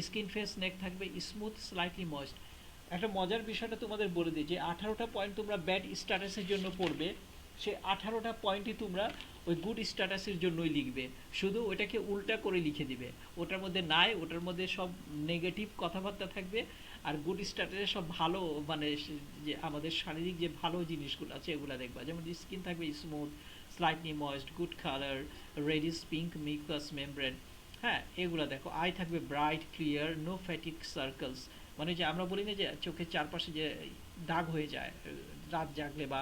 স্কিন ফেস নেক থাকবে স্মুথ, স্লাইটলি ময়েস্ট। একটা মজার বিষয়টা তোমাদের বলে দিই, যে 18টা পয়েন্ট তোমরা ব্যাড স্ট্যাটাসের জন্য পড়বে, সে 18টা পয়েন্টই তোমরা ওই গুড স্ট্যাটাসের জন্যই লিখবে, শুধু ওইটাকে উল্টা করে লিখে দিবে। ওটার মধ্যে নাই, ওটার মধ্যে সব নেগেটিভ কথাবার্তা থাকবে, আর গুড স্ট্যাটাসে সব ভালো, মানে যে আমাদের শারীরিক যে ভালো জিনিসগুলো আছে এগুলো দেখবা, যেমন স্কিন থাকবে smooth, slightly moist, good colour, reddish pink mucous membrane. হ্যাঁ, এগুলো দেখো। আই থাকবে bright clear, no fatigue circles, মানে যে আমরা বলি না যে চোখের চারপাশে যে দাগ হয়ে যায় রাত জাগলে, বা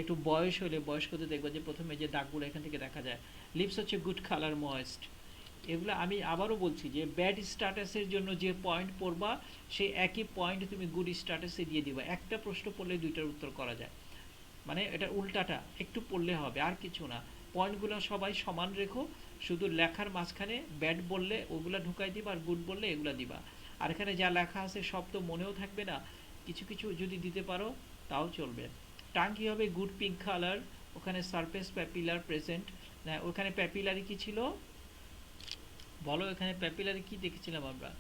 একটু বয়স হলে, বয়স্কদের দেখবো যে প্রথমে যে দাগগুলো এখান থেকে দেখা যায়। লিপস হচ্ছে গুড কালার, ময়েস্ট। এগুলো আমি আবারও বলছি যে ব্যাড স্ট্যাটাসের জন্য যে পয়েন্ট পড়বা, সেই একই পয়েন্ট তুমি গুড স্ট্যাটাসে দিয়ে দিবা। একটা প্রশ্ন পড়লে দুইটার উত্তর করা যায়, মানে এটা উল্টাটা একটু পড়লে হবে, আর কিছু না। পয়েন্টগুলো সবাই সমান রেখো, শুধু লেখার মাঝখানে ব্যাড বললে ওগুলা ঢুকাই দিবা, আর গুড বললে এগুলা দিবা। আর এখানে যা লেখা আছে সব তো মনেও থাকবে না, কিছু কিছু যদি দিতে পারো তাও চলবে। টাং কী হবে, গুড পিঙ্ক কালার, ওখানে সারফেস প্যাপিলার প্রেজেন্ট। না, ওখানে প্যাপিলারি কি ছিল বলো, এখানে প্যাপিলারি কি দেখেছিলাম আমরা?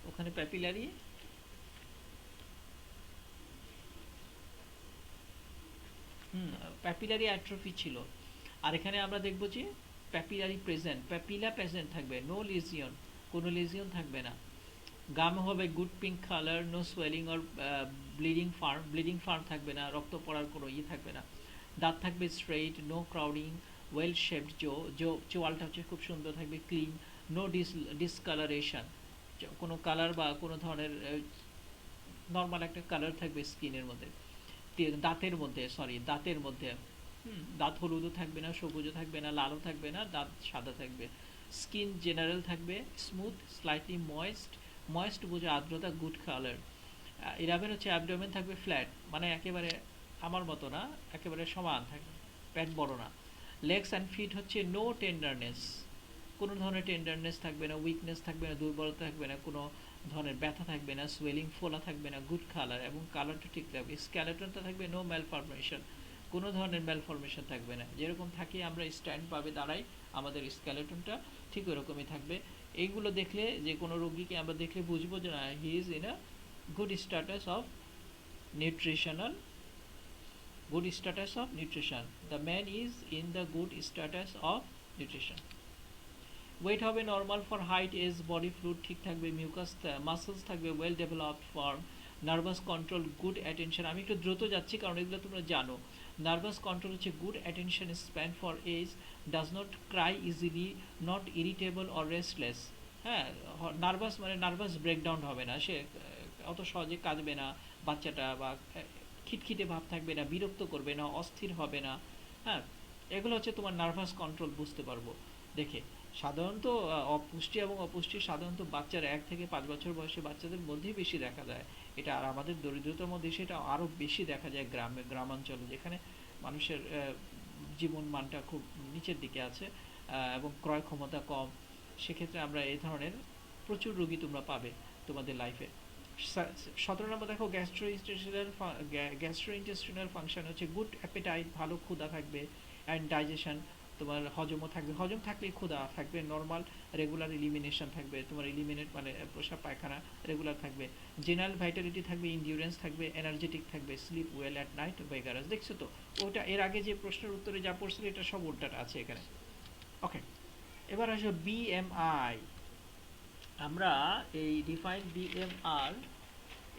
ওখানে প্যাপিলারি, হুম, প্যাপিলারি অ্যাট্রফি ছিল। আর এখানে আমরা দেখব যে প্যাপিলারি প্রেজেন্ট, প্যাপিলা প্রেজেন্ট থাকবে, নো লিজিয়ন, কোনো লিজিয়ন থাকবে না। গাম হবে good pink colour, no swelling or bleeding firm থাকবে না, রক্ত পড়ার কোনো ইয়ে থাকবে না। দাঁত থাকবে straight, no crowding, well shaped চোয়ালটা হচ্ছে খুব সুন্দর থাকবে, ক্লিন, নো ডিসকালারেশন, কোনো কালার বা কোনো ধরনের নর্মাল একটা কালার থাকবে স্কিনের মধ্যে। দাঁতের মধ্যে দাঁত হলুদও থাকবে না, সবুজও থাকবে না, লালও থাকবে না, দাঁত সাদা থাকবে। স্কিন জেনারেল থাকবে স্মুথ, স্লাইটলি ময়েস্ট, ময়েস্ট বোঝে আর্দ্রতা, গুড কালার। 11 হচ্ছে অ্যাবডোমেন থাকবে ফ্ল্যাট, মানে একেবারে আমার মতো না, একেবারে সমান থাকবে, পেট বড় না। লেগস অ্যান্ড ফিট হচ্ছে নো টেন্ডারনেস, কোনো ধরনের টেন্ডারনেস থাকবে না, উইকনেস থাকবে না, দুর্বলতা থাকবে না, কোনো ধরনের ব্যথা থাকবে না, সোয়েলিং ফোলা থাকবে না, গুড কালার এবং কালারটা ঠিক থাকবে। স্কেলেটনটা থাকবে নো ম্যালফরমেশন, কোনো ধরনের ম্যালফরমেশন থাকবে না, যেরকম থাকি আমরা স্ট্যান্ড ভাবে দাঁড়াই আমাদের স্কেলেটনটা ঠিক ওরকমই থাকবে। এইগুলো দেখলে যে কোনো রোগীকে আমরা দেখলে বুঝবো যে না, he is in a good status of nutritional, good status of nutrition, the man is in the good status of nutrition. Weight হবে normal for height, age, body fluid ঠিক থাকবে, মিউকাস মাসেলস থাকবে well developed for, nervous control, good attention. আমি একটু দ্রুত যাচ্ছি কারণ এগুলো তোমরা জানো। নার্ভাস কন্ট্রোল হচ্ছে good attention span for age, does not cry easily, not irritable or restless. হ্যাঁ, নার্ভাস মানে নার্ভাস ব্রেকডাউন হবে না, সে অত সহজে কাঁদবে না বাচ্চাটা, বা খিটখিটে ভাব থাকবে না, বিরক্ত করবে না, অস্থির হবে না। হ্যাঁ, এগুলো হচ্ছে তোমার নার্ভাস কন্ট্রোল বুঝতে পারবো দেখে। সাধারণত অপুষ্টি এবং অপুষ্টি সাধারণত বাচ্চার 1 থেকে 5 বছর বয়সী বাচ্চাদের মধ্যেই বেশি দেখা যায় এটা, আর আমাদের দরিদ্রতার মধ্যে সেটা আরও বেশি দেখা যায় গ্রামাঞ্চলে, যেখানে মানুষের জীবন মানটা খুব নিচের দিকে আছে এবং ক্রয় ক্ষমতা কম। সেক্ষেত্রে আমরা এই ধরনের প্রচুর রোগী তোমরা পাবে তোমাদের লাইফে। 17 নম্বর দেখো, গ্যাস্ট্রোইন্টেস্টিনাল ফাংশন হচ্ছে গুড অ্যাপেটাইট, ভালো ক্ষুধা থাকবে, অ্যান্ড ডাইজেশন, তোমার হজমও থাকবে, হজম থাকলে ক্ষুধা থাকবে, নর্মাল রেগুলার ইলিমিনেশন থাকবে, তোমার ইলিমিনেট মানে প্রসাব পায়খানা রেগুলার থাকবে, জেনারেল ভাইটালিটি থাকবে, ইন্ডিউরেন্স থাকবে, এনার্জেটিক থাকবে, স্লিপ ওয়েল অ্যাট নাইট, ভেগারাস। দেখছো তো ওটা এর আগে যে প্রশ্নের উত্তরে যা পড়ছিল এটা সব উল্টাটা আছে এখানে। ওকে, এবার আসো বিএমআই। আমরা এই ডিফাইন বিএমআর,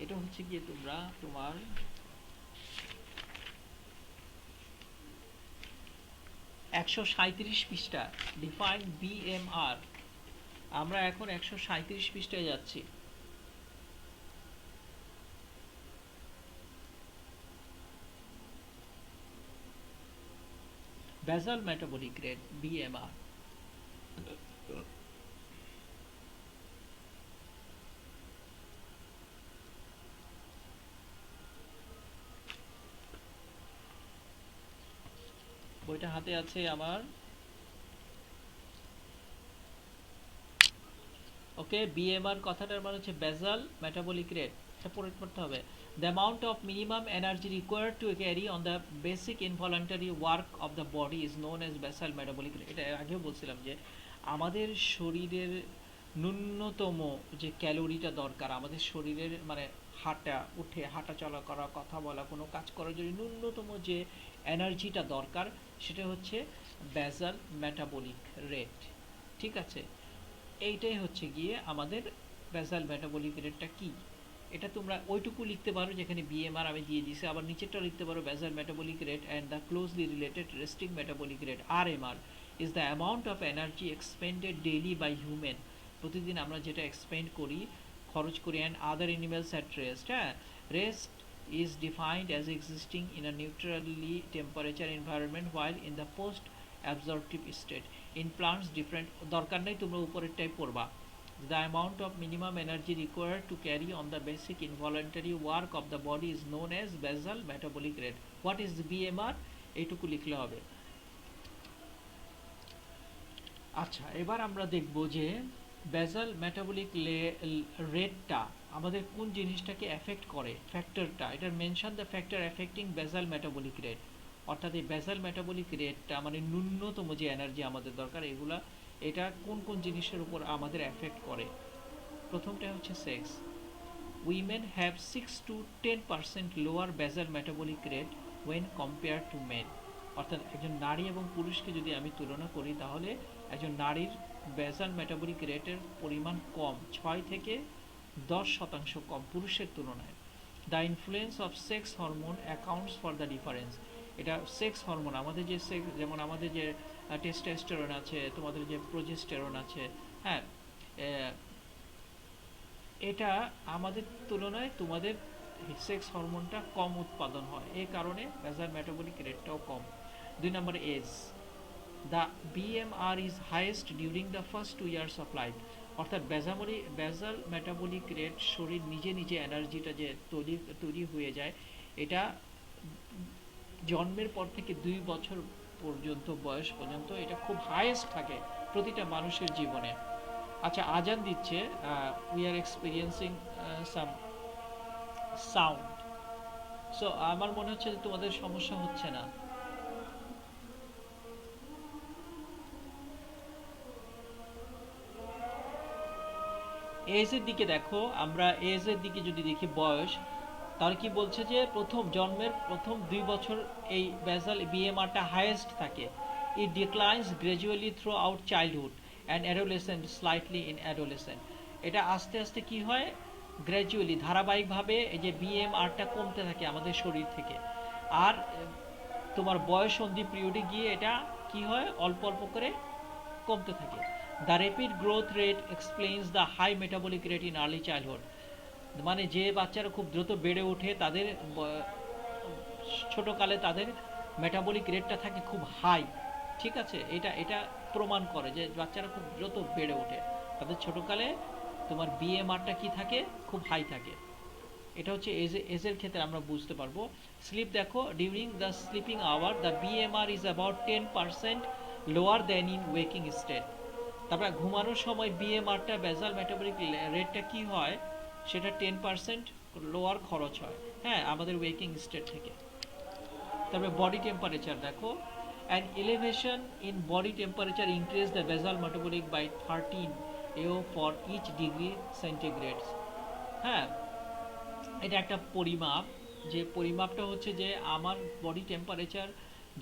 এটা হচ্ছে গিয়ে তোমরা তোমার 137 পৃষ্ঠা, ডিফাইন বিএমআর। আমরা এখন 137 পৃষ্ঠায় যাচ্ছি। Basal metabolic rate, BMR. বইটা হাতে আছে আমার। ওকে, বিএমআর কথাটার মানে হচ্ছে বেসাল মেটাবলিক রেট, এটা পড়তে হবে। The amount of minimum energy required to carry on the basic involuntary work of the body is known as basal metabolic rate. এটা আগেও বলছিলাম যে আমাদের শরীরের ন্যূনতম যে ক্যালোরিটা দরকার আমাদের শরীরের, মানে হাঁটা উঠে হাঁটা চলা করা, কথা বলা, কোনো কাজ করার জন্য ন্যূনতম যে এনার্জিটা দরকার সেটা হচ্ছে বেসাল মেটাবলিক রেট। ঠিক আছে, এইটাই হচ্ছে গিয়ে আমাদের বেসাল মেটাবলিক রেটটা কি, এটা তোমরা ওইটুকু লিখতে পারো যেখানে বিএমআর আমি দিয়ে দিয়েছি, আবার নিচেরটা লিখতে পারো basal metabolic rate and the closely related resting metabolic rate RMR is the amount of energy expended daily by human. প্রতিদিন আমরা যেটা এক্সপেন্ড করি, খরচ করি, and other animals at rest. হ্যাঁ, rest is defined as existing in a neutrally temperature environment while in the post absorptive state. In plants different, দরকার নেই তোমরা উপরেরটাই পড়বা। The amount of minimum energy required to carry on the basic involuntary work of the body is known as basal metabolic rate. What is the BMR? এইটুকু লিখলে হবে। আচ্ছা, এবার আমরা দেখব যে বেসাল মেটাবলিক রেটটা আমাদের কোন জিনিসটাকে এফেক্ট করে, ফ্যাক্টরটা, এটার mention the factor affecting basal metabolic rate. অর্থাৎ এই বেসাল মেটাবলিক রেটটা মানে ন্যূনতম যে এনার্জি আমাদের দরকার এগুলা, এটা কোন কোন জিনিসের উপর আমাদের এফেক্ট করে। প্রথমটা হচ্ছে sex. Women have 6 to 10% lower basal metabolic rate when compare to men. অর্থাৎ একজন নারী এবং পুরুষকে যদি আমি তুলনা করি তাহলে একজন নারীর বেসাল মেটাবলিক রেটের পরিমাণ কম, 6 থেকে 10% কম পুরুষের তুলনায়। The influence of sex hormone accounts for the difference. এটা সেক্স হরমোন, আমাদের যে সেক্স, যেমন আমাদের যে টেস্টোস্টেরন আছে, তোমাদের যে প্রোজেস্টেরন আছে, হ্যাঁ, এটা আমাদের তুলনায় তোমাদের সেক্স হরমোনটা কম উৎপাদন হয়, এই কারণে বেসাল মেটাবলিক রেটটাও কম। 2 নম্বর age. The BMR is highest during the first 2 years of life. অর্থাৎ বেজাল মেটাবলিক রেট, শরীর নিজে নিজে এনার্জিটা যে তৈরি হয়ে যায়, এটা জন্মের পর থেকে 2 বছর পর্যন্ত, বয়স পর্যন্ত এটা খুব হাইয়েস্ট থাকে প্রতিটা মানুষের জীবনে। আচ্ছা, আজান দিচ্ছে, we are experiencing some sound. So আমার মনে হচ্ছে যে তোমাদের সমস্যা হচ্ছে না। এজের দিকে দেখো, আমরা এজের দিকে যদি দেখি বয়স, তাহলে কি বলছে যে জন্মের প্রথম 2 বছর এই বেসাল বিএমআরটা হাইয়েস্ট থাকে। It declines gradually throughout childhood and adolescent, slightly in adolescent. এটা আস্তে আস্তে কি হয়, গ্র্যাজুয়ালি ধারাবাহিকভাবে এই যে বিএমআরটা কমতে থাকে আমাদের শরীর থেকে। আর তোমার বয়ঃসন্ধি পিরিয়ডে গিয়ে এটা কি হয়, অল্প অল্প করে কমতে থাকে। The rapid growth rate explains the high metabolic rate in early childhood. মানে যে বাচ্চারা খুব দ্রুত বেড়ে ওঠে, তাদের ছোটকালে তাদের মেটাবলিক রেটটা থাকে খুব হাই। ঠিক আছে, এটা এটা প্রমাণ করে যে বাচ্চারা খুব দ্রুত বেড়ে ওঠে, তাদের ছোটকালে তোমার বিএমআরটা কি থাকে, খুব হাই থাকে। এটা হচ্ছে এজের ক্ষেত্রে আমরা বুঝতে পারবো। স্লিপ দেখো, during the sleeping hour the BMR is about 10% lower than in waking state. তারপরে ঘুমানোর সময় বিএমআরটা, বেসাল মেটাবলিক রেটটা কি হয়, সেটা 10% লোয়ার খরচ হয়, হ্যাঁ, আমাদের ওয়েকিং স্টেট থেকে। তারপরে বডি টেম্পারেচার দেখো, an elevation in body temperature increase the basal metabolic by 13 AO for each degree centigrade. হ্যাঁ, এটা একটা পরিমাপ, যে পরিমাপটা হচ্ছে যে আমার বডি টেম্পারেচার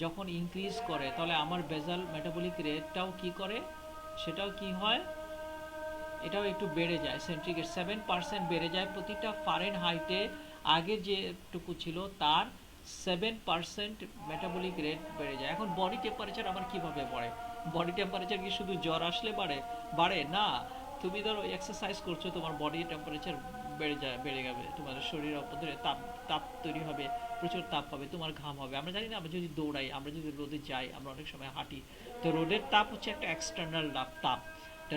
যখন ইনক্রিজ করে, তাহলে আমার বেসাল মেটাবলিক রেটটাও কি করে, সেটাও কি হয়, এটাও একটু বেড়ে যায়। সেন্টিগ্রেড 7% বেড়ে যায় প্রতিটা ফারেনহাইটে। আগে যেটুকু ছিল তার 7% মেটাবলিক রেট বেড়ে যায়। এখন বডি টেম্পারেচার আমার কিভাবে বাড়ে? বডি টেম্পারেচার কি শুধু জ্বর আসলে বাড়ে না। তুমি ধরো এক্সারসাইজ করছো, তোমার বডি টেম্পারেচার বেড়ে যাবে, তোমার শরীরের অভ্যন্তরে তাপ তাপ তৈরি হবে, প্রচুর তাপ হবে, তোমার ঘাম হবে। আমরা জানি না, আমরা যদি দৌড়াই, আমরা যদি রোদে যাই, আমরা অনেক সময় হাঁটি, তো রোদের তাপ হচ্ছে একটা এক্সটার্নাল তাপ।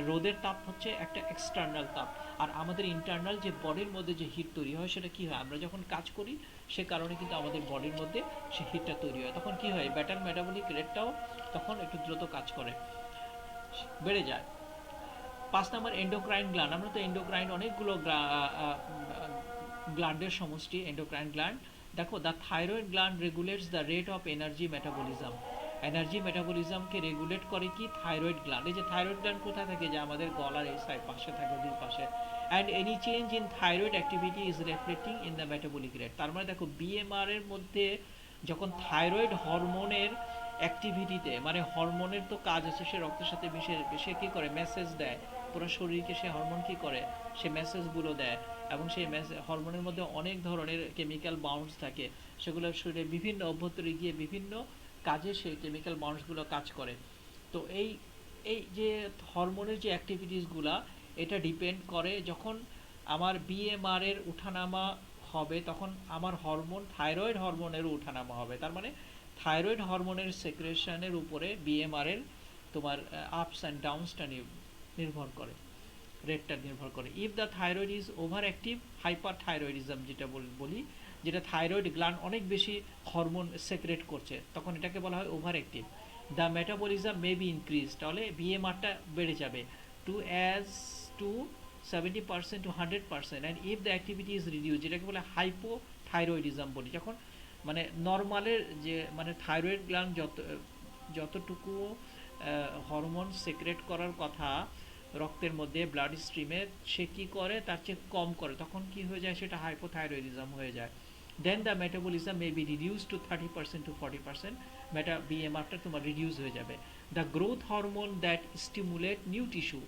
রোদের তাপ হচ্ছে একটা এক্সটার্নাল তাপ। আর আমাদের ইন্টারনাল যে বডির মধ্যে যে হিট তৈরি হয়, সেটা কি হয়, আমরা যখন কাজ করি সে কারণে কিন্তু আমাদের বডির মধ্যে সে হিটটা তৈরি হয়। তখন কি হয়, ব্যাটার মেটাবলিক রেটটাও তখন একটু দ্রুত কাজ করে, বেড়ে যায়। 5 নম্বর এন্ডোক্রাইন গ্ল্যান্ড। আমরা তো এন্ডোক্রাইন অনেকগুলো গ্ল্যান্ডের সমষ্টি, এন্ডোক্রাইন গ্ল্যান্ড। দেখো, the thyroid gland regulates the rate of energy metabolism. Energy মেটাবলিজমকে রেগুলেট করে কি, থাইরয়েড গ্ল্যান্ড। এই যে থাইরয়েড গ্ল্যান্ড কোথায় থাকে, যে আমাদের গলার এই সাইড পাশে থাকে, দুই পাশে। And any change in thyroid activity is reflecting in the metabolic rate. তার মানে দেখো, বিএমআর এর মধ্যে যখন থাইরয়েড হরমোনের অ্যাক্টিভিটিতে, মানে হরমোনের তো কাজ আছে, সে রক্তের সাথে সে কী করে, মেসেজ দেয় পুরো শরীরকে। সে হরমোন কী করে, সে মেসেজগুলো দেয়। এবং সেই হরমোনের মধ্যে অনেক ধরনের কেমিক্যাল বাউন্ডস থাকে, সেগুলো শরীরে বিভিন্ন অভ্যন্তরে গিয়ে বিভিন্ন কাজে সেই কেমিক্যাল বাউন্ডসগুলো কাজ করে। তো এই এই যে হরমোনের যে অ্যাক্টিভিটিসগুলো, এটা ডিপেন্ড করে যখন আমার বিএমআর এর উঠানামা হবে, তখন আমার থাইরয়েড হরমোনেরও উঠানামা হবে। তার মানে থাইরয়েড হরমোনের সেক্রেশনের উপরে বিএমআর এর তোমার আপস অ্যান্ড ডাউনসটা নির্ভর করে, রেটটা নির্ভর করে। If the thyroid is over active, hyper thyroidism যেটা বলি, যেটা থাইরয়েড গ্ল্যান্ড অনেক বেশি হরমোন সেক্রেট করছে, তখন এটাকে বলা হয় over active. The metabolism may be increase, তাহলে বিএমআরটা বেড়ে যাবে to 70% to 100%। And if the activity is reduce, যেটাকে বলে হাইপোথাইরয়েডিজম বলি, যখন মানে নর্মালের যে মানে থাইরয়েড গ্ল্যান্ড যতটুকু হরমোন সেক্রেট করার কথা রক্তের মধ্যে, ব্লাড স্ট্রিমে, সে কী করে, তার চেয়ে কম করে, তখন কি হয়ে যায়, সেটা হাইপোথাইরয়েডিজম হয়ে যায়। Then the metabolism may be reduce to 30% to 40%। বিএমআরটা তোমার রিডিউস হয়ে যাবে। The growth hormone that stimulate new tissue,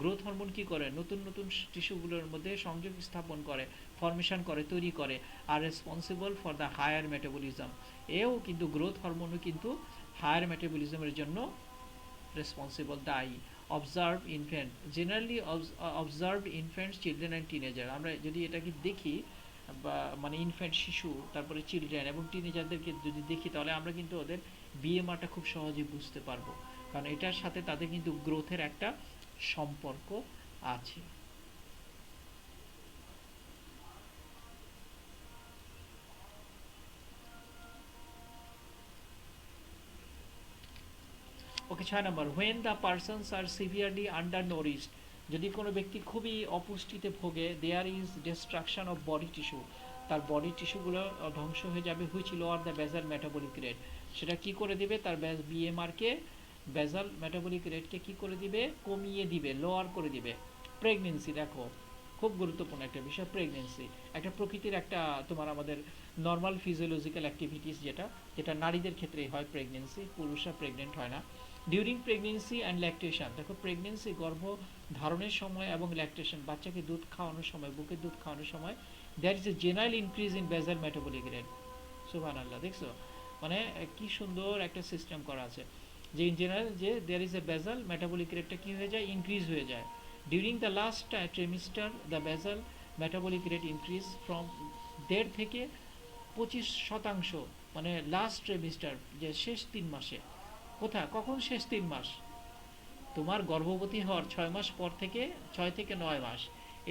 growth hormone কী করে, নতুন নতুন টিস্যুগুলোর মধ্যে সংযোগ স্থাপন করে, ফর্মেশন করে, তৈরি করে, আর responsible for the higher metabolism. এও কিন্তু গ্রোথ হরমোনও কিন্তু হায়ার মেটাবলিজমের জন্য রেসপন্সিবল, দায়ী। Observe infant, generally observed infants, children and teenager. আমরা যদি এটাকে দেখি, বা মানে ইনফ্যান্ট, শিশু, তারপরে চিলড্রেন এবং টিনেজারদেরকে যদি দেখি, তাহলে আমরা কিন্তু ওদের বিএমআরটা খুব সহজেই বুঝতে পারবো। কারণ এটার সাথে তাদের কিন্তু গ্রোথের একটা সম্পর্ক আছে। ওকে, 6 নম্বর, when the persons are severely under nourished, যদি কোনো ব্যক্তি খুবই অপুষ্টিতে ভোগে, there is destruction of body tissue, তার বডি টিস্যুগুলো ধ্বংস হয়ে যাবে, which lower the basal metabolic rate, সেটা কি করে দিবে, তার বিএমআরকে, বেজাল মেটাবলিক রেটকে কি করে দিবে, কমিয়ে দিবে, লোয়ার করে দিবে। প্রেগনেন্সি দেখো, খুব গুরুত্বপূর্ণ একটা বিষয় প্রেগনেন্সি, একটা প্রকৃতির একটা তোমার আমাদের নর্মাল ফিজিওলজিক্যাল অ্যাক্টিভিটিস, যেটা যেটা নারীদের ক্ষেত্রেই হয় প্রেগনেন্সি, পুরুষরা প্রেগনেন্ট হয় না। ডিউরিং প্রেগনেন্সি অ্যান্ড ল্যাকটেশন, দেখো প্রেগনেন্সি গর্ভ ধারণের সময় এবং ল্যাকটেশন বাচ্চাকে দুধ খাওয়ানোর সময়, বুকের দুধ খাওয়ানোর সময়, there is a general increase in basal metabolic rate. সুবহানাল্লাহ, দেখছো মানে কি সুন্দর একটা সিস্টেম করা আছে, যে ইন জেনারেল যে দেয়ার ইজ এ বেজাল মেটাবলিক রেটটা কি হয়ে যায়, ইনক্রিজ হয়ে যায়। During the last ট্রিমিস্টার the basal metabolic rate increase from 1.5 থেকে 25%, মানে লাস্ট ট্রিমিস্টার, যে শেষ 3 মাসে। কোথায়, কখন শেষ 3 মাস, তোমার গর্ভবতী হওয়ার 6 মাস পর থেকে, 6 থেকে 9 মাস,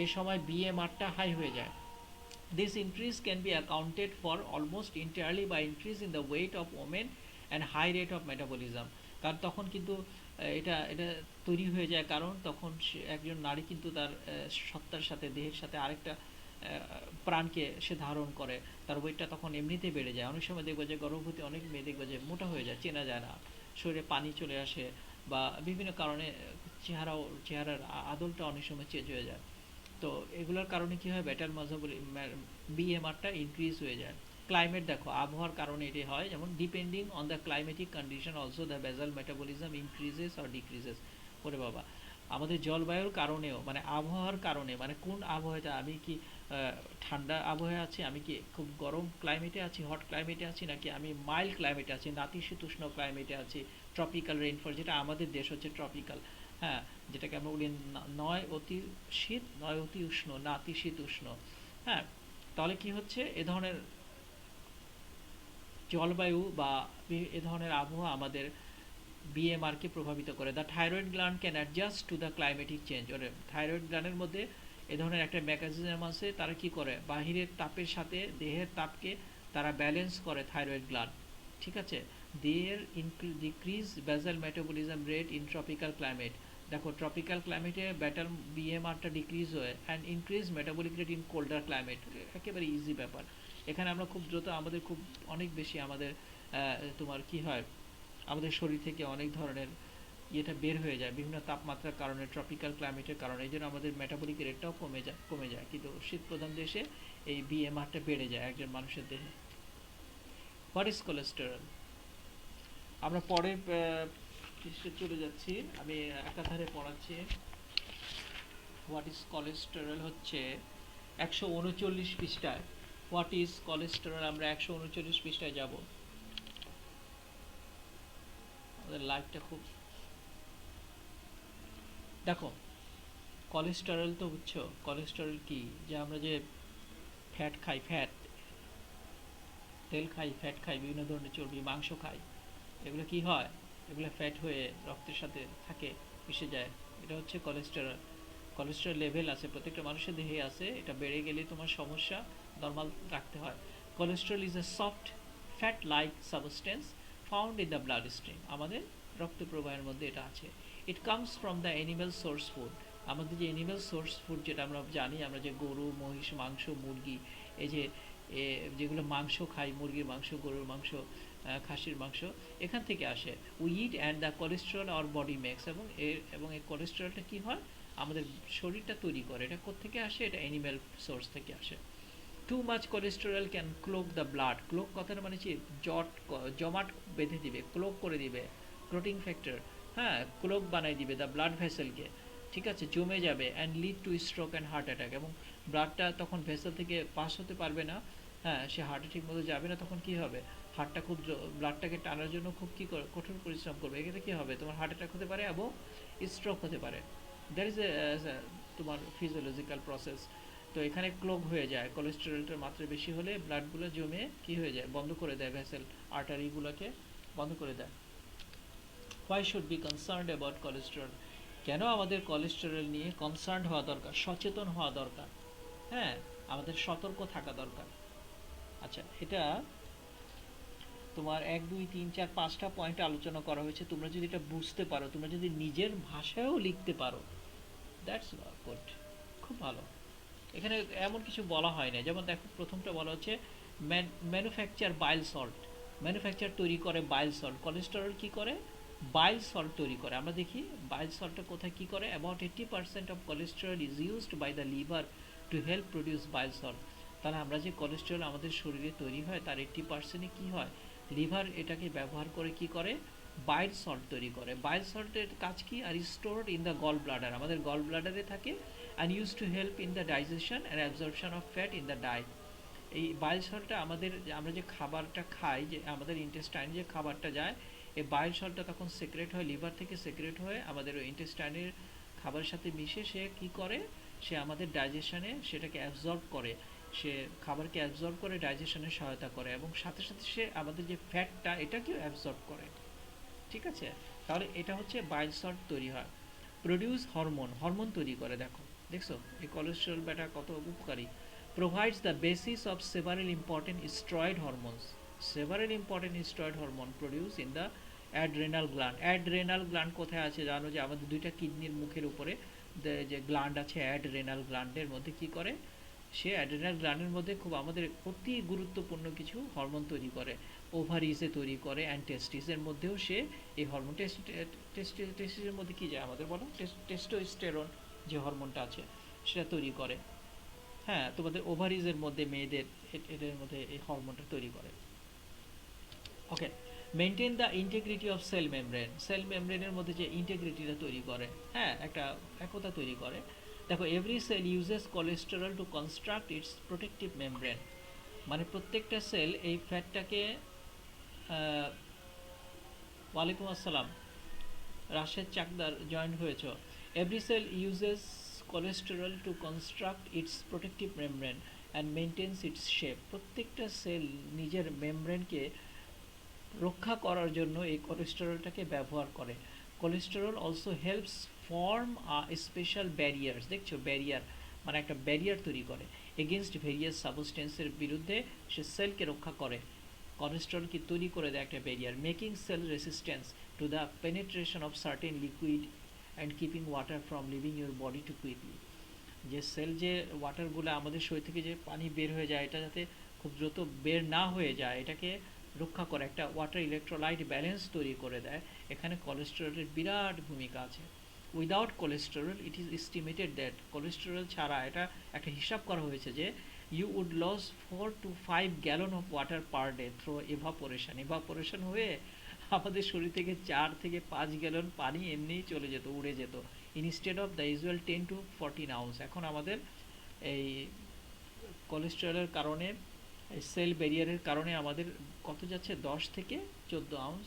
এই সময় বিএমআরটা হাই হয়ে যায়। This increase can be accounted for almost entirely by increase in the weight of women and high rate of metabolism, কারণ তখন কিন্তু এটা এটা তৈরি হয়ে যায়, কারণ তখন একজন নারী কিন্তু তার সত্তার সাথে, দেহের সাথে আরেকটা প্রাণকে সে ধারণ করে, তার ওয়েটটা তখন এমনিতেই বেড়ে যায়। অনেক সময় দেখবো যে গর্ভবতী অনেক মেয়ে দেখবো যে মোটা হয়ে যায়, চেনা যায় না, শরীরে পানি চলে আসে, বা বিভিন্ন কারণে চেহারার আদলটা অনেক সময় চেঞ্জ হয়ে যায়। তো এগুলোর কারণে কি হয়, ব্যাটাল মাজা বিএমআরটা ইনক্রিজ হয়ে যায়। ক্লাইমেট দেখো, আবহাওয়ার কারণে এটি হয়, যেমন depending on the climatic condition also the বেজাল মেটাবলিজম ইনক্রিজেস অর ডিক্রিজেস। ওরে বাবা, আমাদের জলবায়ুর কারণেও, মানে আবহাওয়ার কারণে, মানে কোন আবহাওয়াতে, আমি কি ঠান্ডা আবহাওয়া আছি, আমি কি খুব গরম ক্লাইমেটে আছি, হট ক্লাইমেটে আছি, নাকি আমি মাইল্ড ক্লাইমেটে আছি, নাতিশীতোষ্ণ ক্লাইমেটে আছি, ট্রপিক্যাল রেইনফল, যেটা আমাদের দেশ হচ্ছে ট্রপিক্যাল, হ্যাঁ, যেটাকে আমরা বলি নয় অতি শীত, নয় অতি উষ্ণ, নাতিশীতোষ্ণ, হ্যাঁ। তাহলে কি হচ্ছে, এ ধরনের জলবায়ু বা এ ধরনের আবহাওয়া আমাদের বিএমআরকে প্রভাবিত করে। The thyroid gland can adjust to the climatic change, ওরে থাইরয়েড গ্ল্যান্ডের মধ্যে এ ধরনের একটা মেকানিজম আছে, তারা কি করে, বাহিরের তাপের সাথে দেহের তাপকে তারা ব্যালেন্স করে, থাইরয়েড গ্ল্যান্ড, ঠিক আছে। দেহের ডিক্রিজ বেজাল metabolism rate in tropical climate, দেখো ট্রপিক্যাল ক্লাইমেটে ব্যাটাল বিএমআরটা ডিক্রিজ হয়, and increase metabolic rate in colder climate, একেবারে ইজি ব্যাপার। এখানে আমরা খুব দ্রুত, আমাদের খুব অনেক বেশি আমাদের তোমার কি হয়, আমাদের শরীর থেকে অনেক ধরনের ইয়েটা বের হয়ে যায় বিভিন্ন তাপমাত্রার কারণে, ট্রপিক্যাল ক্লাইমেটের কারণে, এই জন্য আমাদের মেটাবলিক রেটটাও কমে যায়, কিন্তু শীত প্রধান দেশে এই বিএমআরটা বেড়ে যায় একজন মানুষের দেহে। হোয়াট ইজ কোলেস্টেরল, আমরা পরের পৃষ্ঠে চলে যাচ্ছি, আমি একাধারে পড়াচ্ছি। হোয়াট ইজ কোলেস্টেরল হচ্ছে 139 পৃষ্ঠায়, হোয়াট ইজ কোলেস্টেরল, আমরা 139 পৃষ্ঠায় যাব। আমাদের লাইফটা খুব, দেখো কোলেস্টেরল তো বুঝছো, কোলেস্টেরল কি, যে আমরা যে ফ্যাট খাই, তেল খাই, ফ্যাট খাই, বিভিন্ন ধরনের চর্বি, মাংস খাই, এগুলো কি হয়, এগুলো ফ্যাট হয়ে রক্তের সাথে থাকে, মিশে যায়, এটা হচ্ছে কোলেস্টেরল। কোলেস্টেরল লেভেল আছে, প্রত্যেকটা মানুষের দেহে আছে, এটা বেড়ে গেলে তোমার সমস্যা, নর্মাল রাখতে হয়। Cholesterol is a soft fat like substance found in the blood stream, আমাদের রক্ত প্রবাহের মধ্যে এটা আছে। It comes from the animal source food, আমাদের যে অ্যানিম্যাল সোর্স ফুড, যেটা আমরা জানি, আমরা যে গরু, মহিষ মাংস, মুরগি, এই যে যেগুলো মাংস খাই, মুরগির মাংস, গরুর মাংস, খাসির মাংস, এখান থেকে আসে। We eat and the cholesterol our body makes, এবং এই কোলেস্টেরলটা কি হয়, আমাদের শরীরটা তৈরি করে, এটা কোত্থেকে আসে, এটা অ্যানিম্যাল সোর্স থেকে আসে। Too much cholesterol can cloak the blood, cloak কথাটা মানে কি, জমাট বেঁধে দিবে, ক্লোক করে দিবে, ক্লোটিং ফ্যাক্টর, হ্যাঁ, ক্লোক বানাই দিবে দ্য ব্লাড ভেসেলকে, ঠিক আছে, জমে যাবে, and lead to stroke and heart attack, এবং ব্লাডটা তখন ভেসেল থেকে পাস হতে পারবে না, হ্যাঁ, সে হার্টে ঠিক মতো যাবে না, তখন কি হবে, হার্টটা খুব, ব্লাডটাকে টানার জন্য খুব কি কঠোর পরিশ্রম করবে, এক্ষেত্রে কি হবে, তোমার হার্ট অ্যাটাক হতে পারে এবং স্ট্রোক হতে পারে। দ্যাট ইজ এ তোমার ফিজিওলজিক্যাল প্রসেস। তো এখানে ক্লোগ হয়ে যায়, কোলেস্টেরলটার মাত্রা বেশি হলে ব্লাডগুলো জমে কি হয়ে যায়, বন্ধ করে দেয়, ভেসেল আর্টারিগুলোকে বন্ধ করে দেয়। Why should be concerned about cholesterol? কেন আমাদের কোলেস্টেরল নিয়ে কনসার্ন হওয়া দরকার, সচেতন হওয়া দরকার? হ্যাঁ, আমাদের সতর্ক থাকা দরকার। আচ্ছা, এটা তোমার 1 2 3 4 5টা পয়েন্ট আলোচনা করা হয়েছে। তোমরা যদি এটা বুঝতে পারো, তোমরা যদি নিজের ভাষায়ও লিখতে পারো, দ্যাটস গুড, খুব ভালো। এখানে এমন কিছু বলা হয় না। যেমন দেখো, প্রথমটা বলা হচ্ছে ম্যানুফ্যাকচার বাইল সল্ট। ম্যানুফ্যাকচার তৈরি করে বাইল সল্ট। কোলেস্টেরল কি করে? বাইল সল্ট তৈরি করে। আমরা দেখি বাইল সল্টটা কোথায় কি করে। About 80% of cholesterol is used by the liver to help produce bile salt. তাহলে আমরা যে কোলেস্টেরল আমাদের শরীরে তৈরি হয় তার 80%ই কি হয়? লিভার এটাকে ব্যবহার করে কি করে? বাইল সল্ট তৈরি করে। বাইল সল্টের কাজ কি? Are stored in the gall bladder, আমাদের গল ব্লাডারে থাকে, and used to help in the digestion and absorption of fat in the diet. এই বাইল সল্টটা আমাদের, আমরা যে খাবারটা খাই, যে আমাদের ইন্টেস্টাইনে যে খাবারটা যায়, এই বাইল সল্টটা তখন সেক্রেট হয়, লিভার থেকে সেক্রেট হয়ে আমাদের ইন্টেস্টাইনের খাবারের সাথে মিশে সে কি করে? সে আমাদের ডাইজেশনে সেটাকে অ্যাবজর্ব করে, সে খাবারকে অ্যাবজর্ব করে, ডাইজেশনে সহায়তা করে, এবং সাথে সাথে সে আমাদের যে ফ্যাটটা এটাকেও অ্যাবজর্ব করে। ঠিক আছে? তাহলে এটা হচ্ছে বাইল সল্ট তৈরি হয়। প্রডিউস হরমোন, হরমোন তৈরি করে। দেখো, দেখছো এই কোলেস্টেরল ব্যাটা কত উপকারী। Provides the basis of several important steroid hormones. Several important steroid hormone produce in the adrenal gland. Adrenal gland কোথায় আছে জানো? যে আমাদের দুইটা কিডনির মুখের উপরে যে গ্ল্যান্ড আছে, অ্যাড্রেনাল গ্ল্যান্ডের মধ্যে কি করে? সে অ্যাড্রেনাল গ্ল্যান্ডের মধ্যে খুব আমাদের অতি গুরুত্বপূর্ণ কিছু হরমোন তৈরি করে। ওভারিজে তৈরি করে, অ্যান্ড টেস্টিসের মধ্যেও সে এই হরমোন, টেস্টিসের মধ্যে কি যায় আমাদের বলো? টেস্টোস্টেরন যে হরমোনটা আছে সেটা তৈরি করে। হ্যাঁ, তোমাদের ওভারিজের মধ্যে মেয়েদের এদের মধ্যে এই হরমোনটা তৈরি করে। Okay, maintain the integrity of cell membrane. Cell মেমব্রেনের মধ্যে যে ইন্টিগ্রিটিটা তৈরি করে, হ্যাঁ, একটা একতা তৈরি করে। দেখো, every cell uses cholesterol to construct its protective membrane. মানে প্রত্যেকটা সেল এই ফ্যাটটাকে, ওয়ালাইকুম আসসালাম, রাশেদ চাকদার জয়েন হয়েছ। Every cell uses cholesterol to construct its protective membrane and maintains its shape. প্রত্যেকটা সেল নিজের মেমব্রেনকে রক্ষা করার জন্য এই কোলেস্টেরলটাকে ব্যবহার করে। Cholesterol also helps form special barriers. দেখছো, ব্যারিয়ার মানে একটা ব্যারিয়ার তৈরি করে এগেনস্ট ভেরিয়াস সাবস্টেন্সের বিরুদ্ধে সে সেলকে রক্ষা করে। কোলেস্টেরল কি তৈরি করে দেয় একটা barrier, making cell resistance to the penetration of certain liquid and keeping water from leaving your body too quickly. যে সেল, যে ওয়াটারগুলো আমাদের শরীর থেকে যে পানি বের হয়ে যায়, এটা যাতে খুব দ্রুত বের না হয়ে যায়, এটাকে রক্ষা করে, একটা ওয়াটার ইলেকট্রোলাইট ব্যালেন্স তৈরি করে দেয়। এখানে কোলেস্টেরলের বিরাট ভূমিকা আছে। Without cholesterol, it is estimated that, cholesterol ছাড়া এটা একটা হিসাব করা হয়েছে যে you would lose 4 to 5 gallon of water per day through evaporation. evaporation হয়ে আমাদের শরীর থেকে 4 থেকে 5 গ্যালন পানি এমনিই চলে যেত, উড়ে যেত, instead of the usual 10 to 14 ounce. এখন আমাদের এই কোলেস্টেরলের কারণে, সেল ব্যারিয়ারের কারণে আমাদের কত যাচ্ছে? 10 থেকে 14 আউন্স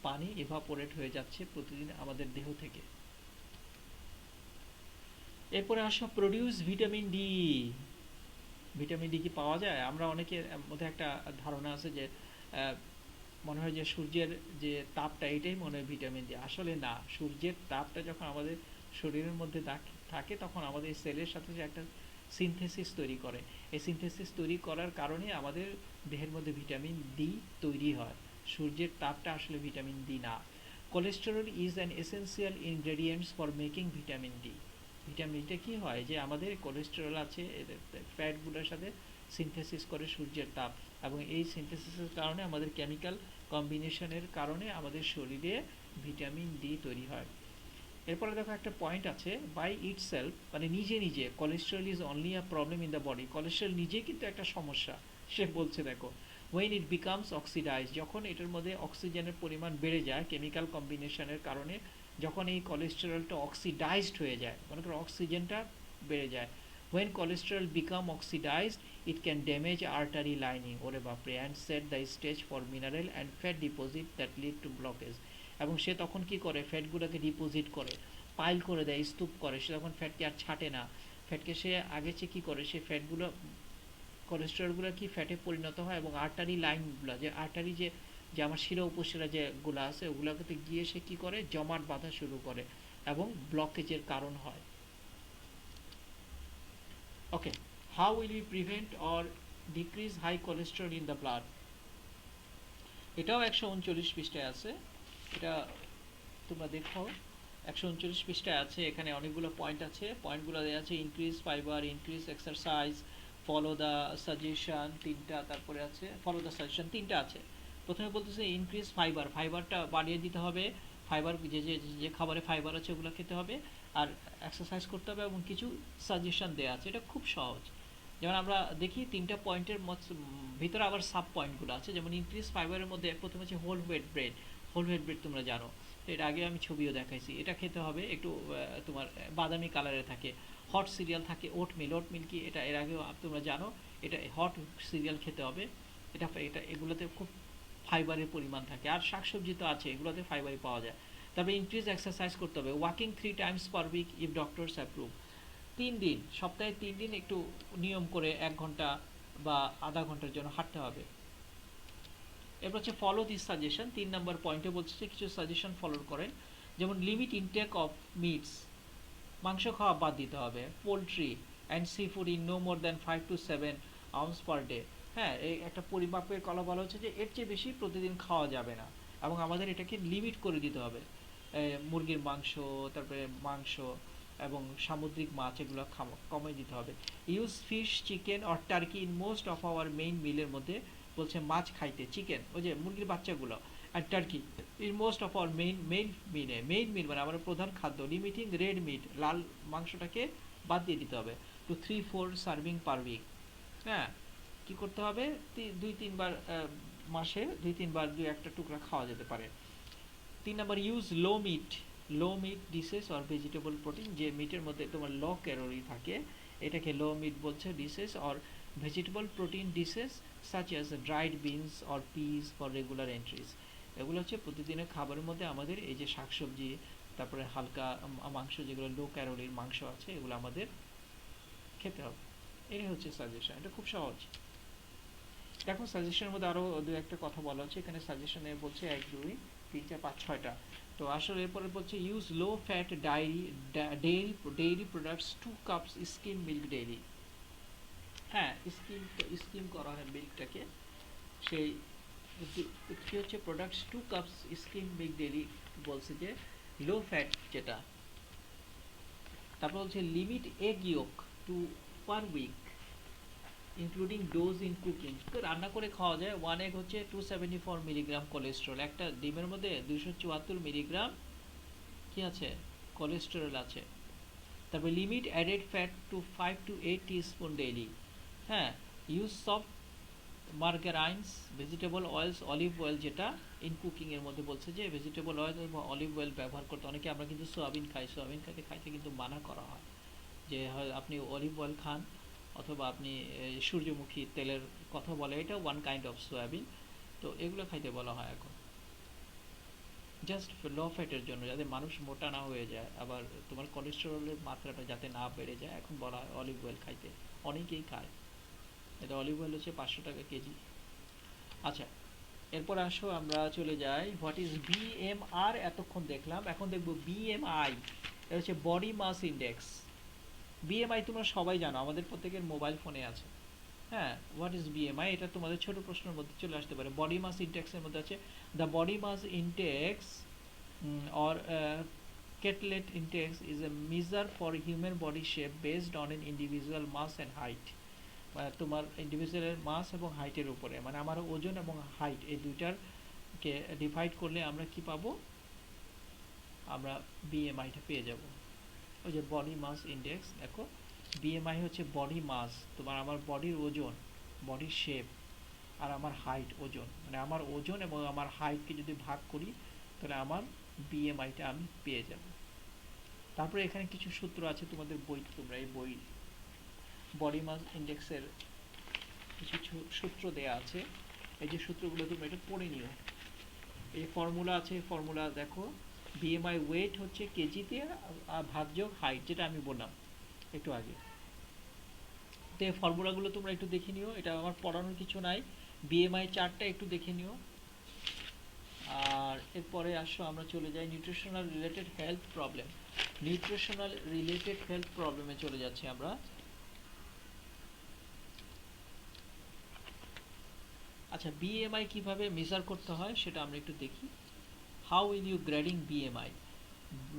পানি এভাপোরেট হয়ে যাচ্ছে প্রতিদিন আমাদের দেহ থেকে। এরপরে আসো, produce vitamin D. Vitamin D কি পাওয়া যায়? আমরা অনেকের মধ্যে একটা ধারণা আছে যে মনে হয় যে সূর্যের যে তাপটা এটাই মনে হয় ভিটামিন ডি। আসলে না, সূর্যের তাপটা যখন আমাদের শরীরের মধ্যে থাকে তখন আমাদের সেলের সাথে একটা সিনথেসিস তৈরি করে। এই সিনথেসিস তৈরি করার কারণে আমাদের দেহের মধ্যে ভিটামিন ডি তৈরি হয়। সূর্যের তাপটা আসলে ভিটামিন ডি না। Cholesterol is an essential ingredients for making vitamin D. Vitamin ডিটা কি হয়? যে আমাদের কোলেস্টেরল আছে, ফ্যাটগুলোর সাথে সিনথেসিস করে সূর্যের তাপ, এবং এই সিনথেসিসের কারণে আমাদের কেমিক্যাল কম্বিনেশনের কারণে আমাদের শরীরে ভিটামিন ডি তৈরি হয়। এরপরে দেখো একটা পয়েন্ট আছে, বাই ইটসেলফ, মানে নিজে নিজে, cholesterol is only a problem in the body. Cholesterol নিজে কিন্তু একটা সমস্যা। সে বলছে দেখো, when it becomes oxidized, যখন এটার মধ্যে অক্সিজেনের পরিমাণ বেড়ে যায় কেমিক্যাল কম্বিনেশনের কারণে, যখন এই কোলেস্টেরলটা অক্সিডাইজড হয়ে যায়, মনে করো অক্সিজেনটা বেড়ে যায়, when cholesterol become oxidized it can damage artery lining, ওরে বাপরে, and set the stage for mineral and fat deposit that lead to blockage। এবং সে তখন কি করে? ফ্যাটগুলোকে ডিপোজিট করে, পাইল করে দেয়, স্তূপ করে। সে তখন ফ্যাটকে আর ছাটে না। ফ্যাটকে সে আগে চেয়ে কি করে? সে ফ্যাটগুলো, কোলেস্টেরলগুলো কি ফ্যাটে পরিণত হয়, এবং আর্টারি লাইনগুলো, যে আর্টারি যে যে আমার শিরা উপশিরা যেগুলো আছে ওগুলোতে গিয়ে সে কী করে, জমাট বাঁধা শুরু করে এবং ব্লকেজের কারণ হয়। Okay, how will we prevent or decrease high cholesterol in the blood? এটাও 139 পৃষ্ঠায় আছে, এটা তোমরা দেখো 139 পৃষ্ঠায় আছে। এখানে অনেকগুলো পয়েন্ট আছে, পয়েন্টগুলো দেওয়া আছে increase fibre, increase exercise, follow the suggestion, তিনটা, তারপরে আছে ফলো দ্য সাজেশন, তিনটা আছে। প্রথমে বলতেছে ইনক্রিজ ফাইবার, ফাইবারটা বাড়িয়ে দিতে হবে, ফাইবার যে যে যে খাবারে ফাইবার আছে ওগুলো খেতে হবে, আর এক্সারসাইজ করতে হবে, এবং কিছু সাজেশন দেওয়া আছে। এটা খুব সহজ। যেমন আমরা দেখি তিনটা পয়েন্টের ভিতরে আবার সাব পয়েন্টগুলো আছে। যেমন ইনক্রিজ ফাইবারের মধ্যে প্রথমে হচ্ছে whole wheat bread. Whole wheat bread তোমরা জানো, তো এর আগে আমি ছবিও দেখাইছি। এটা খেতে হবে, একটু তোমার বাদামি কালারে থাকে। হট সিরিয়াল থাকে, ওটমিল। ওটমিল কি, এটা এর আগেও তোমরা জানো, এটা হট সিরিয়াল খেতে হবে। এটা এটা এগুলোতে খুব ফাইবারের পরিমাণ থাকে। আর শাকসবজি তো আছে, এগুলোতে ফাইবারই পাওয়া যায়। তারপরে ইনক্রিজ এক্সারসাইজ করতে হবে, walking 3 times per week if doctors approve. 3 দিন, সপ্তাহে 3 দিন একটু নিয়ম করে 1 ঘন্টা বা আধা ঘন্টার জন্য হাঁটতে হবে। এরপর হচ্ছে ফলো দিস সাজেশন। 3 নম্বর পয়েন্টে বলছে যে কিছু সাজেশন ফলো করেন, যেমন লিমিট ইনটেক অফ মিটস, মাংস খাওয়া বাদ দিতে হবে। Poultry and sea food in no more than 5 to 7 ounce per day. হ্যাঁ, এই একটা পরিমাপের কলা বলা হচ্ছে যে এর চেয়ে বেশি প্রতিদিন খাওয়া যাবে না, এবং আমাদের এটাকে লিমিট করে দিতে হবে। মুরগির মাংস, তারপরে মাংস এবং সামুদ্রিক মাছ, এগুলো কমে দিতে হবে। Use fish, chicken or turkey in most of our main মিলের মধ্যে বলছে মাছ খাইতে, চিকেন ওই যে মুরগির বাচ্চাগুলো, আর turkey in most of our main meal মানে আমার প্রধান খাদ্য। লিমিটিং রেড মিট, লাল মাংসটাকে বাদ দিয়ে দিতে হবে। To 3-4 serving per week. হ্যাঁ, কি করতে হবে, 2-3 বার মাসে 2-3 বার 2-1টা টুকরা খাওয়া যেতে পারে। 3 নম্বর, use low meat dishes or vegetable protein, যে মিটের মধ্যে তোমার লো ক্যালোরি থাকে এটাকে লো মিট বলছে, dishes or vegetable protein dishes such as dried beans or peas for regular entrees. এগুলো হচ্ছে প্রতিদিনের খাবারের মধ্যে আমাদের এই যে শাকসবজি, তারপরে হালকা মাংস, যেগুলো লো ক্যালোরির মাংস আছে, এগুলো আমাদের খেতে হবে। এটাই হচ্ছে সাজেশন, এটা খুব সহজ। দেখো সাজেশনের মধ্যে আরও 2-1টা কথা বলা হচ্ছে এখানে। সাজেশনে বলছে 1-2-3-4-5-6টা। তো আসলে এরপরে বলছে use low fat dairy products 2 cups skim milk daily. হ্যাঁ, স্কিম করা হয় মিল্কটাকে, সেই কি হচ্ছে products 2 cups skim milk daily বলছে যে লো ফ্যাট যেটা। তারপর বলছে limit egg yolk two per week including those in cooking. তো রান্না করে খাওয়া যায়। 1 egg হচ্ছে 274 মিলিগ্রাম কোলেস্টেরল, একটা ডিমের মধ্যে 274 মিলিগ্রাম কি আছে, কোলেস্টেরল আছে। তারপর limit added fat to 5 to 8 teaspoon daily. হ্যাঁ, use soft margarines, vegetable oils, olive oil, যেটা ইন কুকিং এর মধ্যে বলছে যে ভেজিটেবল অয়েল এবং অলিভ অয়েল ব্যবহার করতে। অনেকে আমরা কিন্তু সোয়াবিন খাই, সোয়াবিন খাইতে কিন্তু মানা করা হয়, যে হয় আপনি অলিভ অয়েল খান, অথবা আপনি সূর্যমুখী তেলের কথা বলে, এটা 1 kind of সোয়াবিন। তো এগুলো খাইতে বলা হয় এখন জাস্ট লো ফ্যাটের জন্য, যাতে মানুষ মোটা না হয়ে যায়, আবার তোমার কোলেস্টেরলের মাত্রাটা যাতে না বেড়ে যায়, এখন বলা হয় অলিভ অয়েল খাইতে। অনেকেই খায় এটা। অলিভ অয়েল হচ্ছে 500 টাকা কেজি। আচ্ছা, এরপর আসো আমরা চলে যাই হোয়াট ইজ বিএমআর। এতক্ষণ দেখলাম, এখন দেখবো বিএমআই। এটা হচ্ছে বডি মাস ইন্ডেক্স। বিএমআই তোমরা সবাই জানো, আমাদের প্রত্যেকের মোবাইল ফোনে আছে। হ্যাঁ, হোয়াট ইজ বিএমআই, এটা তোমাদের ছোট প্রশ্নের মধ্যে চলে আসতে পারে। বডি মাস ইন্ডেক্সের মধ্যে আছে the body mass index or Quetelet index is a measure for human body shape based on an individual mass and height. তোমার ইন্ডিভিজুয়ালের মাস এবং হাইটের উপরে, মানে আমার ওজন এবং হাইট এই দুইটারকে ডিভাইড করলে আমরা কি পাবো, আমরা বিএমআইটা পেয়ে যাব। ওই যে বডি মাস ইন্ডেক্স, দেখো বিএমআই হচ্ছে বডি মাস, তোমার আমার বডির ওজন, বডির শেপ, আর আমার হাইট, ওজন, মানে আমার ওজন এবং আমার হাইটকে যদি ভাগ করি তাহলে আমার বিএমআইটা আমি পেয়ে যাব। তারপরে এখানে কিছু সূত্র আছে তোমাদের বই, তোমরা এই বই বডি মাস ইন্ডেক্সের কিছু সূত্র দেয়া আছে। এই যে সূত্রগুলো তোমরা এটা পড়ে নিও। এই ফর্মুলা আছে, ফর্মুলা দেখো, বিএমআই ওয়েট হচ্ছে কেজিতে ভাগযোগ হাইট, যেটা আমি বললাম একটু আগে। তো এই ফর্মুলাগুলো তোমরা একটু দেখে নিও, এটা আমার পড়ানোর কিছু নাই। বিএমআই চার্টটা একটু দেখে নিও। আর এরপরে আসো আমরা চলে যাই nutritional related health problem. Nutritional related health প্রবলেমে চলে যাচ্ছি আমরা। আচ্ছা, বিএমআই কিভাবে মেজার করতে হয় সেটা আমরা একটু দেখি। How will you grading BMI?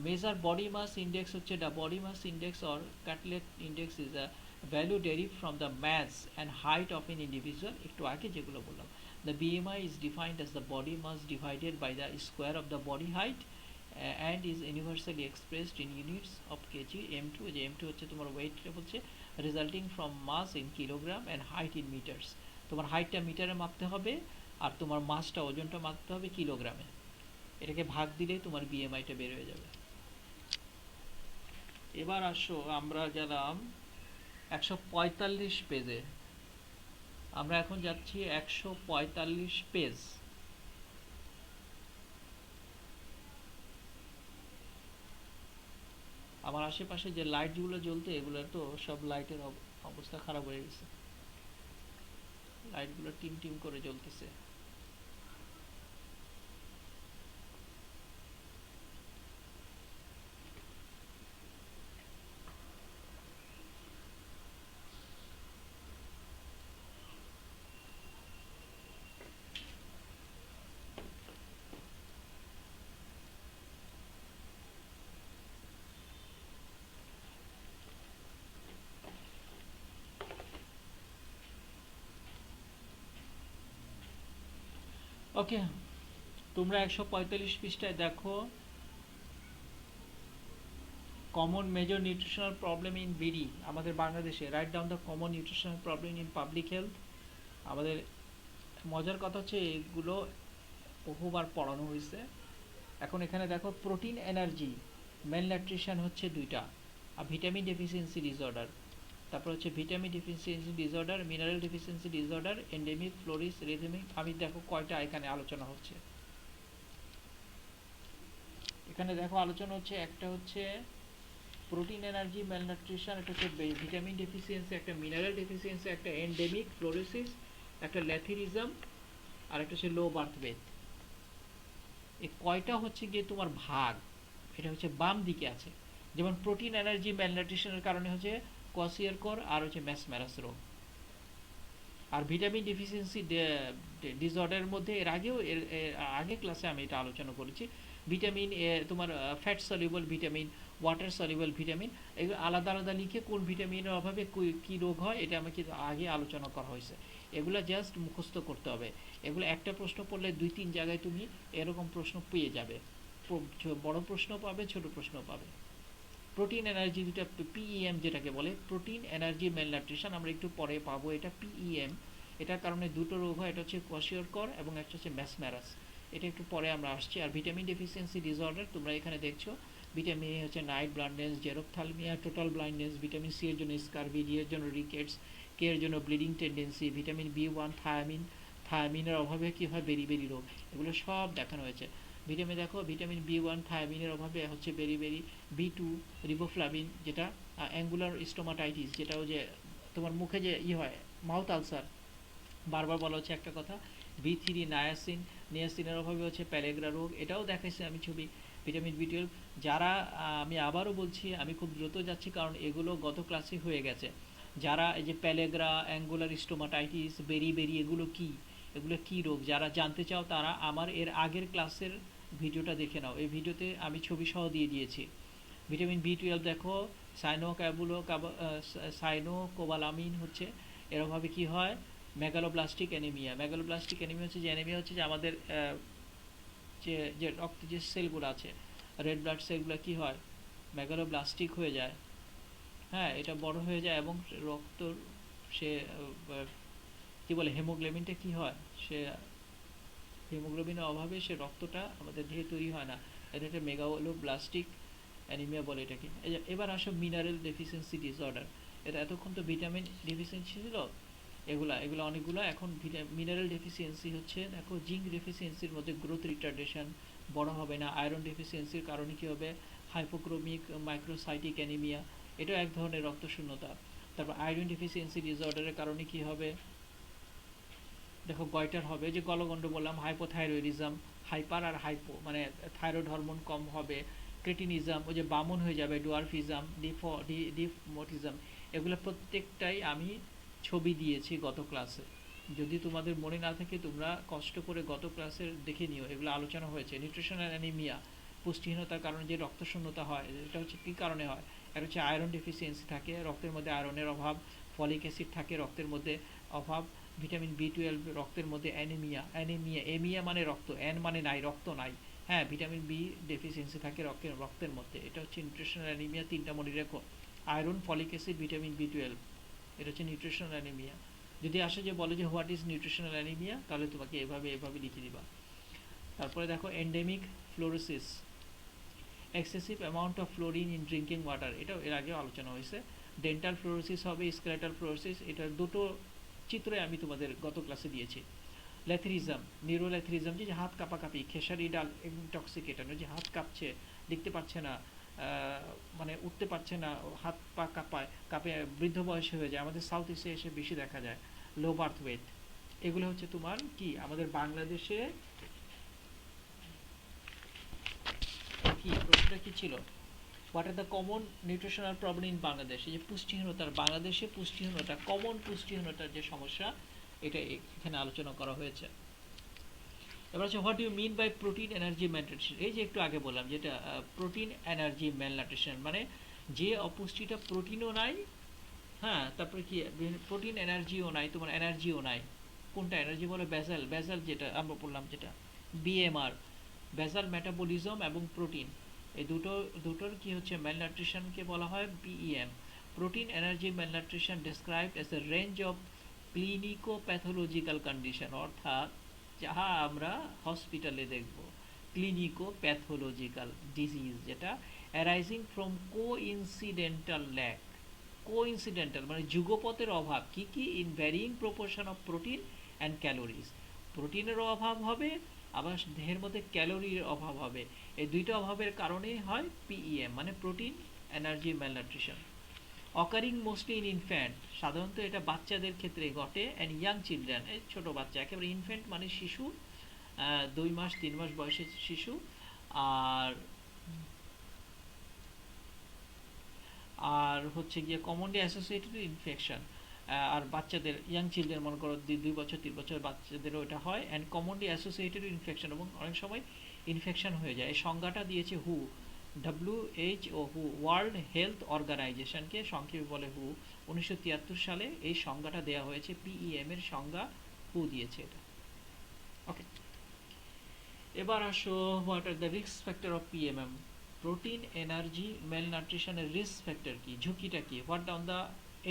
Measure body mass index হচ্ছে the body mass index or Quetelet index is a value derive from the mass and height of an individual। একটু আগে যেগুলো বললাম, the BMI is defined as the body mass divided by the square of the body height and is universally expressed in units of kg। m2, যে m2 হচ্ছে তোমার ওয়েটটা বলছে, resulting from mass in kilogram and height in meters। তোমার হাইটটা মিটারে মাপতে হবে আর তোমার মাসটা ওজনটা মাপতে হবে কিলোগ্রামে। এটাকে ভাগ দিলেই তোমার বিএমআইটা বের হয়ে যাবে। এবার আসো আমরা গেলাম 145 পেজে। আমরা এখন যাচ্ছি 145 পেজ। আমার আশেপাশে যে লাইটগুলো জ্বলতে, এগুলো তো সব লাইটের অবস্থা খারাপ হয়ে গেছে, লাইটগুলো টিম টিম করে জ্বলতেছে। ওকে, তোমরা 145 পৃষ্ঠায় দেখো, common major nutritional problem in BD আমাদের বাংলাদেশে। Right down the common nutritional problem in public health. আমাদের মজার কথা হচ্ছে এগুলো বহুবার পড়ানো হয়েছে। এখন এখানে দেখো, প্রোটিন এনার্জি ম্যালনিউট্রিশন হচ্ছে দুইটা, আর ভিটামিন ডেফিসিয়েন্সি ডিসঅর্ডার, তারপর হচ্ছে vitamin deficiency disorder, mineral deficiency disorder, endemic, fluorosis, rhythmic. আমি দেখো কয়টা এখানে আলোচনা হচ্ছে। এখানে দেখো আলোচনা হচ্ছে, একটা হচ্ছে প্রোটিন এনার্জি ম্যালনিউট্রিশন, একটা হচ্ছে ভিটামিন ডেফিসিয়েন্সি, একটা মিনারেল ডেফিসিয়েন্সি, একটা এন্ডেমিক, ফ্লোরোসিস, একটা ল্যাথিরিজম, আর একটা হচ্ছে লো বার্থ ওয়েট। এই কয়টা হচ্ছে গিয়ে তোমার ভাগ, এটা হচ্ছে বাম দিকে আছে। যেমন প্রোটিন এনার্জি ম্যালনিউট্রিশনের কারণে হচ্ছে কোয়াশিয়ারকর আর হচ্ছে ম্যাসম্যারাস রোগ। আর ভিটামিন ডেফিসিয়েন্সি ডিসঅর্ডারের মধ্যে এর আগেও আগে ক্লাসে আমি এটা আলোচনা করেছি। ভিটামিন তোমার fat soluble vitamin, water soluble vitamin, এগুলো আলাদা আলাদা লিখে কোন ভিটামিনের অভাবে কী রোগ হয় এটা আমাকে আগে আলোচনা করা হয়েছে। এগুলো জাস্ট মুখস্থ করতে হবে। এগুলো একটা প্রশ্ন পড়লে 2-3 জায়গায় তুমি এরকম প্রশ্ন পেয়ে যাবে। বড় প্রশ্ন পাবে, ছোট প্রশ্ন পাবে। প্রোটিন এনার্জি দুটা পিইএম যেটাকে বলে, প্রোটিন এনার্জি ম্যালনিউট্রিশন, আমরা একটু পরে পাবো এটা পিইএম। এটার কারণে দুটো রোগ হয়, এটা হচ্ছে কোয়াশিয়রকর এবং একটা হচ্ছে ম্যাসম্যারাস। এটা একটু পরে আমরা আসছি। আর ভিটামিন ডেফিসিয়েন্সি ডিসঅর্ডার তোমরা এখানে দেখছো, ভিটামিন এ হচ্ছে night blindness, xerophthalmia, total blindness, vitamin C এর জন্য স্কারভি, ডি এর জন্য রিকেটস, কে এর জন্য ব্লিডিং টেন্ডেন্সি, ভিটামিন বি1 থায়ামিনের অভাবে কি হয় বেরি রোগ। এগুলো সব দেখানো হয়েছে। ভিটামিন দেখো, ভিটামিন বি1 থায়ামিনের অভাবে হচ্ছে বেরি, বি2 রিবোফ্লাভিন, যেটা অ্যাঙ্গুলার স্টোমাটাইটিস, যেটাও যে তোমার মুখে যে হয় মাউথ আলসার, বারবার বলা হচ্ছে একটা কথা। বি3 নিয়াসিনের অভাবে হচ্ছে প্যালেগ্রা রোগ, এটাও দেখাইছে আমি ছবি। ভিটামিন বি12 যারা, আমি আবারও বলছি, আমি খুব দ্রুত যাচ্ছি কারণ এগুলো গত ক্লাসে হয়ে গেছে। যারা এই যে প্যালেগ্রা, অ্যাঙ্গুলার স্টোমাটাইটিস, বেরি এগুলো কি রোগ, যারা জানতে চাও তারা আমার এর আগের ক্লাসের ভিডিওটা দেখে নাও। এই ভিডিওতে আমি ছবি সহ দিয়ে দিয়েছি। ভিটামিন বি12 দেখো, সাইনোকোবালামিন হচ্ছে এর অভাবে কি হয় মেগালোব্লাস্টিক অ্যানিমিয়া। মেগালোব্লাস্টিক অ্যানিমিয়া হচ্ছে যে অ্যানিমিয়া হচ্ছে যে আমাদের যে যে রক্তে যে সেলগুলো আছে, রেড ব্লাড সেলগুলো কি হয় মেগালোব্লাস্টিক হয়ে যায়। হ্যাঁ, এটা বড় হয়ে যায় এবং রক্ত সে কি বলে হেমোগ্লোবিনটা কি হয়, সে হিমোগ্লোবিনের অভাবে সে রক্তটা আমাদের দেহে তৈরি হয় না। এটা একটা মেগালোব্লাস্টিক অ্যানিমিয়া বলে এটাকে। এবার আসো মিনারেল ডেফিসিয়েন্সি ডিসঅর্ডার। এটা এতক্ষণ তো ভিটামিন ডেফিসিয়েন্সি ছিল, এগুলো অনেকগুলো। এখন মিনারেল ডেফিসিয়েন্সি হচ্ছে দেখো, জিঙ্ক ডেফিসিয়েন্সির মধ্যে গ্রোথ রিটার্ডেশন, বড় হবে না। আয়রন ডেফিসিয়েন্সির কারণে কী হবে হাইপোক্রোমিক মাইক্রোসাইটিক অ্যানিমিয়া, এটাও এক ধরনের রক্তশূন্যতা। তারপর আয়রন ডেফিসিয়েন্সি ডিসঅর্ডারের কারণে কি হবে দেখো, গয়টার হবে, যে গলগণ্ড বললাম, হাইপোথাইরয়েডিজম, হাইপার আর হাইপো, মানে থাইরয়েড হরমোন কম হবে, ক্রেটিনিজম, ওই যে বামন হয়ে যাবে, ডুয়ারফিজম, ডিফমোটিজম, এগুলো প্রত্যেকটাই আমি ছবি দিয়েছি গত ক্লাসে। যদি তোমাদের মনে না থাকে তোমরা কষ্ট করে গত ক্লাসের দেখে নিও, এগুলো আলোচনা হয়েছে। নিউট্রিশনাল অ্যানিমিয়া, পুষ্টিহীনতার কারণে যে রক্তশূন্যতা হয়, এটা হচ্ছে কী কারণে হয়? এটা হচ্ছে আয়রন ডেফিসিয়েন্সি থাকে, রক্তের মধ্যে আয়রনের অভাব, ফলিক অ্যাসিড থাকে রক্তের মধ্যে অভাব, ভিটামিন বি 12 রক্তের মধ্যে, অ্যানিমিয়া, এমিয়া মানে রক্ত, অ্যান মানে নাই, রক্ত নাই, হ্যাঁ, ভিটামিন বি ডেফিসিয়েন্সি থাকে রক্তের মধ্যে, এটা হচ্ছে নিউট্রিশনাল অ্যানিমিয়া। তিনটা মনে রেখো, iron, folic acid, vitamin B 12, এটা হচ্ছে নিউট্রিশনাল অ্যানিমিয়া। যদি আসে যে বলে যে হোয়াট ইজ নিউট্রিশনাল অ্যানিমিয়া, তাহলে তোমাকে এভাবে লিখে দিবা। তারপরে দেখো endemic fluorosis, excessive amount of fluorine in drinking water, এটাও এর আগেও আলোচনা হয়েছে। ডেন্টাল ফ্লোরোসিস হবে, স্কেলেটাল ফ্লোরোসিস, এটা দুটো চিত্রে আমি তোমাদের গত ক্লাসে দিয়েছি। ল্যাথেরিজম, নিউরোল্যাথেরিজম, যে হাত কাঁপাকাঁপি, খেসারি ডাল ইনটক্সিকেটন, যে হাত কাঁপছে, দেখতে পাচ্ছে না, মানে উঠতে পারছে না, হাত পা কাঁপে বৃদ্ধ বয়সে হয়ে যায়, আমাদের সাউথ ইস্টে এসে বেশি দেখা যায়। লো বার্থ ওয়েট, এগুলো হচ্ছে তোমার কি আমাদের বাংলাদেশে কি প্রশ্নটা কি ছিল? What are the common nutritional problem in Bangladesh? এই যে পুষ্টিহীনতার, বাংলাদেশে পুষ্টিহীনতা, কমন পুষ্টিহীনতার যে সমস্যা, এটা এখানে আলোচনা করা হয়েছে। এবার হচ্ছে what you mean by protein energy malnutrition. এই যে একটু আগে বললাম যেটা প্রোটিন এনার্জি ম্যালনিউট্রিশন, মানে যে অপুষ্টিটা প্রোটিনও নাই, হ্যাঁ, তারপরে কি প্রোটিন এনার্জিও নাই, তোমার এনার্জিও নাই। কোনটা এনার্জি বলে? বেজাল যেটা আমরা বললাম, যেটা বিএমআর, বেজাল মেটাবলিজম এবং প্রোটিন, এই দুটোর কি হচ্ছে ম্যালনিউট্রিশনকে বলা হয় PEM. Protein energy malnutrition described as a range of clinico pathological condition, অর্থাৎ যাহা আমরা হসপিটালে দেখব, ক্লিনিকো প্যাথোলজিক্যাল ডিজিজ, যেটা arising from coincidental lack, coincidental মানে যুগপতের অভাব, কি কি? In varying proportion of protein and calories, প্রোটিনেরও অভাব হবে, আবার দেহের মধ্যে ক্যালোরির অভাব হবে, এই দুইটা অভাবের কারণে হয় পিইএম, মানে protein energy malnutrition. Occurring mostly in infant, সাধারণত এটা বাচ্চাদের ক্ষেত্রে ঘটে, অ্যান্ড ইয়াং চিলড্রেন, এই ছোটো বাচ্চা, একেবারে ইনফ্যান্ট মানে শিশু, 2 মাস 3 মাস বয়সের শিশু, আর আর হচ্ছে গিয়ে কমনলি অ্যাসোসিয়েটেড ইনফেকশন, আর বাচ্চাদের, ইয়াং চিলড্রেন মনে করো 2 বছর 3 বছর বাচ্চাদেরও এটা হয়, অ্যান্ড কমনলি অ্যাসোসিয়েটেড ইনফেকশন, এবং অনেক সময় ইনফেকশন হয়ে যায়। এই সংজ্ঞাটা দিয়েছে হু, WHO, হু, ওয়ার্ল্ড হেলথ অর্গানাইজেশনকে সংক্ষেপে বলে হু। 1973 সালে এই সংজ্ঞাটা দেওয়া হয়েছে, পিইএম এর সংজ্ঞা হু দিয়েছে এটা। ওকে, এবার আসো what are the risk factor of PMM, protein energy ম্যালনিউট্রিশনের রিস্ক ফ্যাক্টর কি, ঝুঁকিটা কি? What on the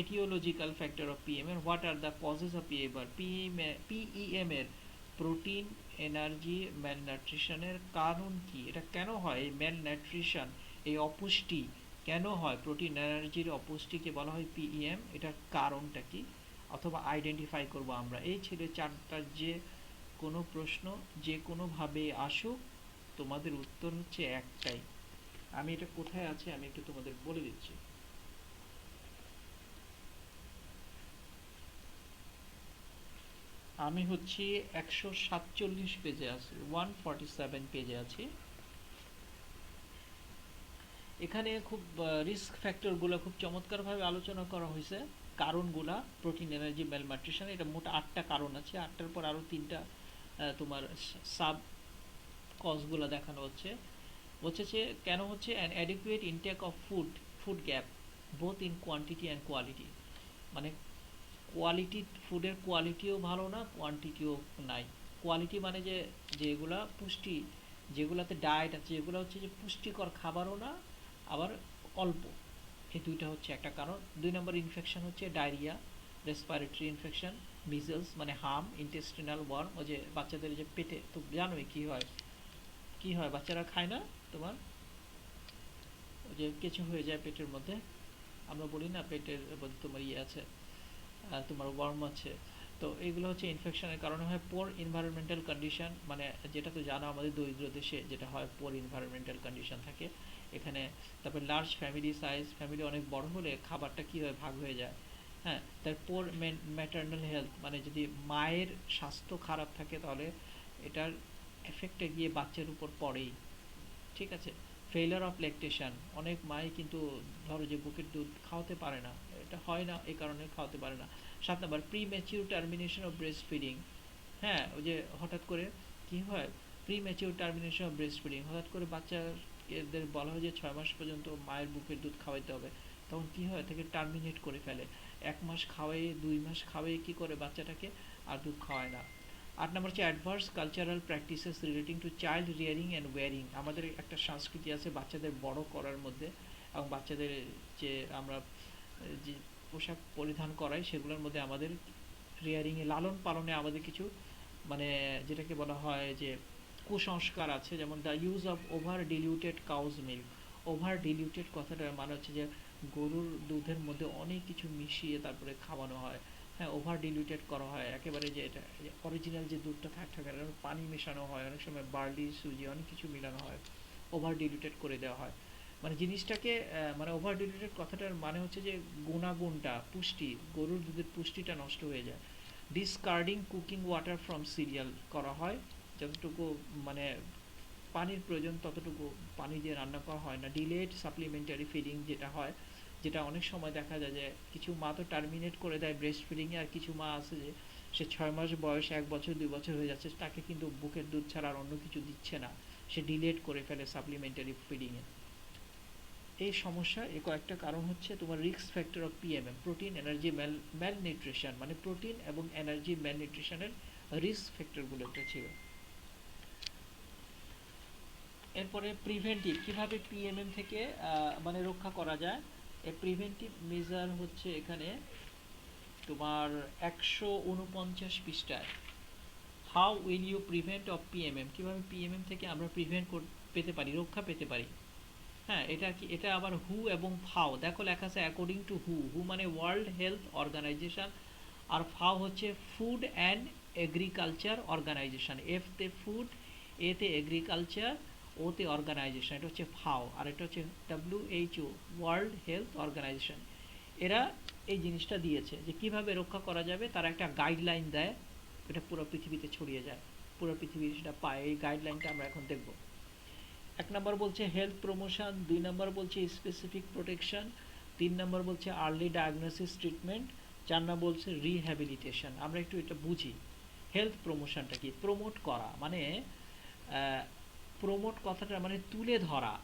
aetiological factor of PMM, what are the causes of PEM এর প্রোটিন এনার্জি ম্যালনিউট্রিশনের কারণ কি? এটা কেন হয় এই ম্যালনিউট্রিশন, এই অপুষ্টি কেন হয়? প্রোটিন এনার্জির অপুষ্টিকে বলা হয় পিইএম, এটার কারণটা কি? অথবা আইডেন্টিফাই করব আমরা। এই ছিল চারটার যে কোনো প্রশ্ন যে কোনোভাবে আসুক, তোমাদের উত্তর হচ্ছে একটাই। আমি এটা কোথায় আছে আমি একটু তোমাদের বলে দিচ্ছি। আমি হচ্ছি 147 পেজে আছি, 147 পেজে আছি। এখানে খুব রিস্ক ফ্যাক্টরগুলো খুব চমৎকারভাবে আলোচনা করা হয়েছে, কারণগুলা প্রোটিন এনার্জি ম্যালনিউট্রিশন, এটা মোট 8টা কারণ আছে, 8টার পর আরও 3টা তোমার সাব কজগুলো দেখানো হচ্ছে। হচ্ছে যে কেন হচ্ছে an adequate intake of food gap both in quantity and quality, মানে কোয়ালিটি, ফুডের কোয়ালিটিও ভালো না, কোয়ান্টিটিও নাই। কোয়ালিটি মানে যে যেগুলা পুষ্টি, যেগুলাতে ডায়েট আছে, যেগুলো হচ্ছে যে পুষ্টিকর খাবারও না, আবার অল্প, এই দুইটা হচ্ছে একটা কারণ। 2 নম্বর ইনফেকশন হচ্ছে ডায়রিয়া, রেসপিরেটরি ইনফেকশন, মিজলস মানে হাম, ইন্টেস্টিনাল ওয়ার্ম, ওই যে বাচ্চাদের যে পেটে, তো জানোই কি হয়, কি হয় বাচ্চারা খায় না তোমার, ওই যে কিছু হয়ে যায় পেটের মধ্যে, আমরা বলি না পেটের মধ্যে তোমার ইয়ে আছে, তোমার ওয়ার্ম আছে। তো এগুলো হচ্ছে ইনফেকশনের কারণে হয়। পোর এনভায়রনমেন্টাল কন্ডিশন, মানে যেটা তো জানো আমাদের দরিদ্র দেশে যেটা হয়, পোর এনভায়রনমেন্টাল কন্ডিশন থাকে এখানে। তারপর লার্জ ফ্যামিলি সাইজ, ফ্যামিলি অনেক বড় হলে খাবারটা কী হয়, ভাগ হয়ে যায়, হ্যাঁ। তারপর ম্যাটার্নাল হেলথ, মানে যদি মায়ের স্বাস্থ্য খারাপ থাকে তাহলে এটার এফেক্টটা গিয়ে বাচ্চার উপর পড়েই, ঠিক আছে। ফেইলার অফ ল্যাকটেশন, অনেক মাই কিন্তু ধরো যে বুকের দুধ খাওয়াতে পারে না, এটা হয় না এই কারণে খাওয়াতে পারে না। 7 নম্বর, premature termination of breast feeding. হ্যাঁ, ওই যে হঠাৎ করে কি হয়, premature termination of breast feeding, হঠাৎ করে বাচ্চাদের বলা হয় যে 6 মাস পর্যন্ত মায়ের বুকের দুধ খাওয়াইতে হবে, তখন কি হয়, তাকে টার্মিনেট করে ফেলে। 1 মাস খাওয়াই, 2 মাস খাওয়াই কি করে বাচ্চাটাকে, আর দুধ খাওয়ায় না। 8 নম্বর হচ্ছে adverse cultural practices relating to child rearing and ওয়্যারিং। আমাদের একটা সংস্কৃতি আছে বাচ্চাদের বড় করার মধ্যে, এবং বাচ্চাদের যে আমরা যে পোশাক পরিধান করাই সেগুলোর মধ্যে আমাদের রিয়ারিংয়ে, লালন পালনে আমাদের কিছু মানে যেটাকে বলা হয় যে কুসংস্কার আছে। যেমন the use of over diluted cow's milk. Over diluted কথাটার মানে হচ্ছে যে গরুর দুধের মধ্যে অনেক কিছু মিশিয়ে তারপরে খাওয়ানো হয়। হ্যাঁ, ওভার ডিলিউটেড করা হয়, একেবারে যে এটা অরিজিনাল যে দুধটা থাকে পানি মেশানো হয়, অনেক সময় বার্লি, সুজি, অনেক কিছু মিলানো হয়, ওভার ডিলিউটেড করে দেওয়া হয়। মানে জিনিসটাকে মানে ওভার ডিলিউটেড কথাটার মানে হচ্ছে যে গুণাগুণটা, পুষ্টি, গরুর দুধের পুষ্টিটা নষ্ট হয়ে যায়। ডিসকার্ডিং কুকিং ওয়াটার ফ্রম সিরিয়াল করা হয়, যতটুকু মানে পানির প্রয়োজন ততটুকু পানি দিয়ে রান্না করা হয় না। ডিলেড সাপ্লিমেন্টারি ফিডিং যেটা হয়, যেটা অনেক সময় দেখা যায় যে কিছু মা তো টার্মিনেট করে দেয় ব্রেস্ট ফিডিংয়ে, আর কিছু মা আছে যে সে 6 মাস বয়স, 1 বছর 2 বছর হয়ে যাচ্ছে, তাকে কিন্তু বুকের দুধ ছাড়া আর অন্য কিছু দিচ্ছে না, সে ডিলেট করে ফেলে সাপ্লিমেন্টারি ফিডিংয়ে। এই সমস্যা এই কয়েকটা কারণ হচ্ছে তোমার risk factor of PMM, protein energy malnutrition, মানে প্রোটিন এবং এনার্জি ম্যাল নিউট্রিশনের রিস্ক ফ্যাক্টরগুলো একটা ছিল। এরপরে প্রিভেন্টিভ, কিভাবে পিএমএম থেকে মানে রক্ষা করা যায়। এই প্রিভেন্টিভ মেজার হচ্ছে এখানে তোমার 149 পৃষ্ঠায়, how will you prevent of PMM, কীভাবে পিএমএম থেকে আমরা প্রিভেন্ট পেতে পারি, রক্ষা পেতে পারি। হ্যাঁ, এটা কি, এটা আবার হু এবং ফাও, দেখো লেখা আছে অ্যাকর্ডিং টু হু, হু মানে ওয়ার্ল্ড হেলথ অর্গানাইজেশন, আর ফাও হচ্ছে food and agriculture organisation, F তে ফুড, এ তে এগ্রিকালচার, ও তে অর্গানাইজেশন, এটা হচ্ছে ফাও, আর এটা হচ্ছে WHO, ওয়ার্ল্ড হেলথ অর্গানাইজেশন। এরা এই জিনিসটা দিয়েছে যে কিভাবে রক্ষা করা যাবে, তারা একটা গাইডলাইন দেয়, এটা পুরো পৃথিবীতে ছড়িয়ে যায়, পুরো পৃথিবী সেটা পায়। এই গাইডলাইনটা আমরা এখন দেখব। 1 নম্বর বলছে হেলথ প্রমোশন, 2 নম্বর বলছে স্পেসিফিক প্রোটেকশন, 3 নম্বর বলছে আর্লি ডায়াগনোসিস ট্রিটমেন্ট, 4 নম্বর বলছে রিহ্যাবিলিটেশন। আমরা একটু এটা বুঝি। হেলথ প্রমোশনটা কি, প্রমোট করা মানে প্রমোট কথাটা মানে তুলে ধরা,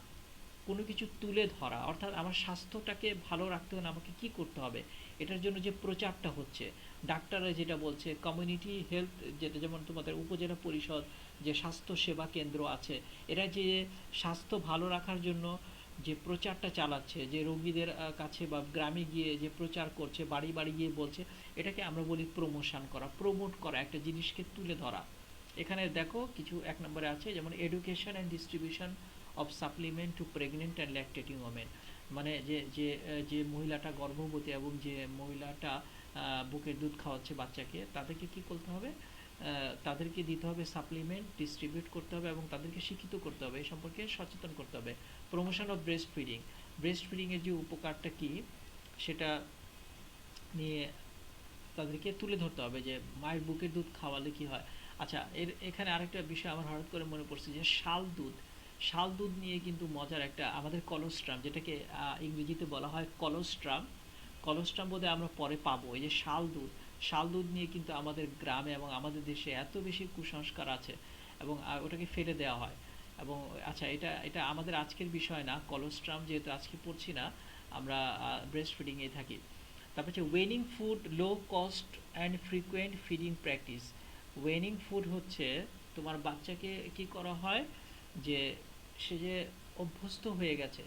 কোনো কিছু তুলে ধরা, অর্থাৎ আমার স্বাস্থ্যটাকে ভালো রাখতে হলে আমাকে কি করতে হবে, এটার জন্য যে প্রচারটা হচ্ছে, ডাক্তাররা যেটা বলছে, কমিউনিটি হেলথ যেটা, যেমন তোমাদের উপজেলা পরিষদ যে স্বাস্থ্য সেবা কেন্দ্র আছে, এরা যে স্বাস্থ্য ভালো রাখার জন্য যে প্রচারটা চালাচ্ছে, যে রোগীদের কাছে বা গ্রামে গিয়ে যে প্রচার করছে, বাড়ি বাড়ি গিয়ে বলছে, এটাকে আমরা বলি প্রমোশন করা, প্রমোট করা, একটা জিনিসকে তুলে ধরা। এখানে দেখো কিছু 1 নম্বরে আছে, যেমন education and distribution of supplement to pregnant and lactating women, মানে যে যে যে মহিলাটা গর্ভবতী এবং যে মহিলাটা বুকের দুধ খাওয়াচ্ছে বাচ্চাকে, তাদেরকে কি করতে হবে, তাদেরকে দিতে হবে সাপ্লিমেন্ট, ডিস্ট্রিবিউট করতে হবে এবং তাদেরকে শিক্ষিত করতে হবে, এই সম্পর্কে সচেতন করতে হবে। Promotion of breast feeding, breast ফিডিংয়ের যে উপকারটা কি সেটা নিয়ে তাদেরকে তুলে ধরতে হবে, যে মায়ের বুকের দুধ খাওয়ালে কি হয়। আচ্ছা, এখানে আরেকটা বিষয় আমার হঠাৎ করে মনে পড়ছে, যে শাল দুধ, শাল দুধ নিয়ে কিন্তু মজার একটা, আমাদের কলোস্ট্রাম, যেটাকে ইংরেজিতে বলা হয় কলোস্ট্রাম, কলোস্ট্রাম বোধহয় আমরা পরে পাবো। এই যে শাল দুধ, শাল দুধ নিয়ে কিন্তু আমাদের গ্রামে এবং আমাদের দেশে এত বেশি কুসংস্কার আছে, এবং ওটাকে ফেলে দেওয়া হয়। এবং আচ্ছা, এটা এটা আমাদের আজকের বিষয় না, কলোস্ট্রাম যেহেতু আজকে পড়ছি না, আমরা ব্রেস্ট ফিডিংয়ে থাকি। তারপর হচ্ছে weaning food, low cost and frequent feeding practice. Weaning food হচ্ছে তোমার বাচ্চাকে কি করা হয়, যে সে যে অভ্যস্ত হয়ে গেছে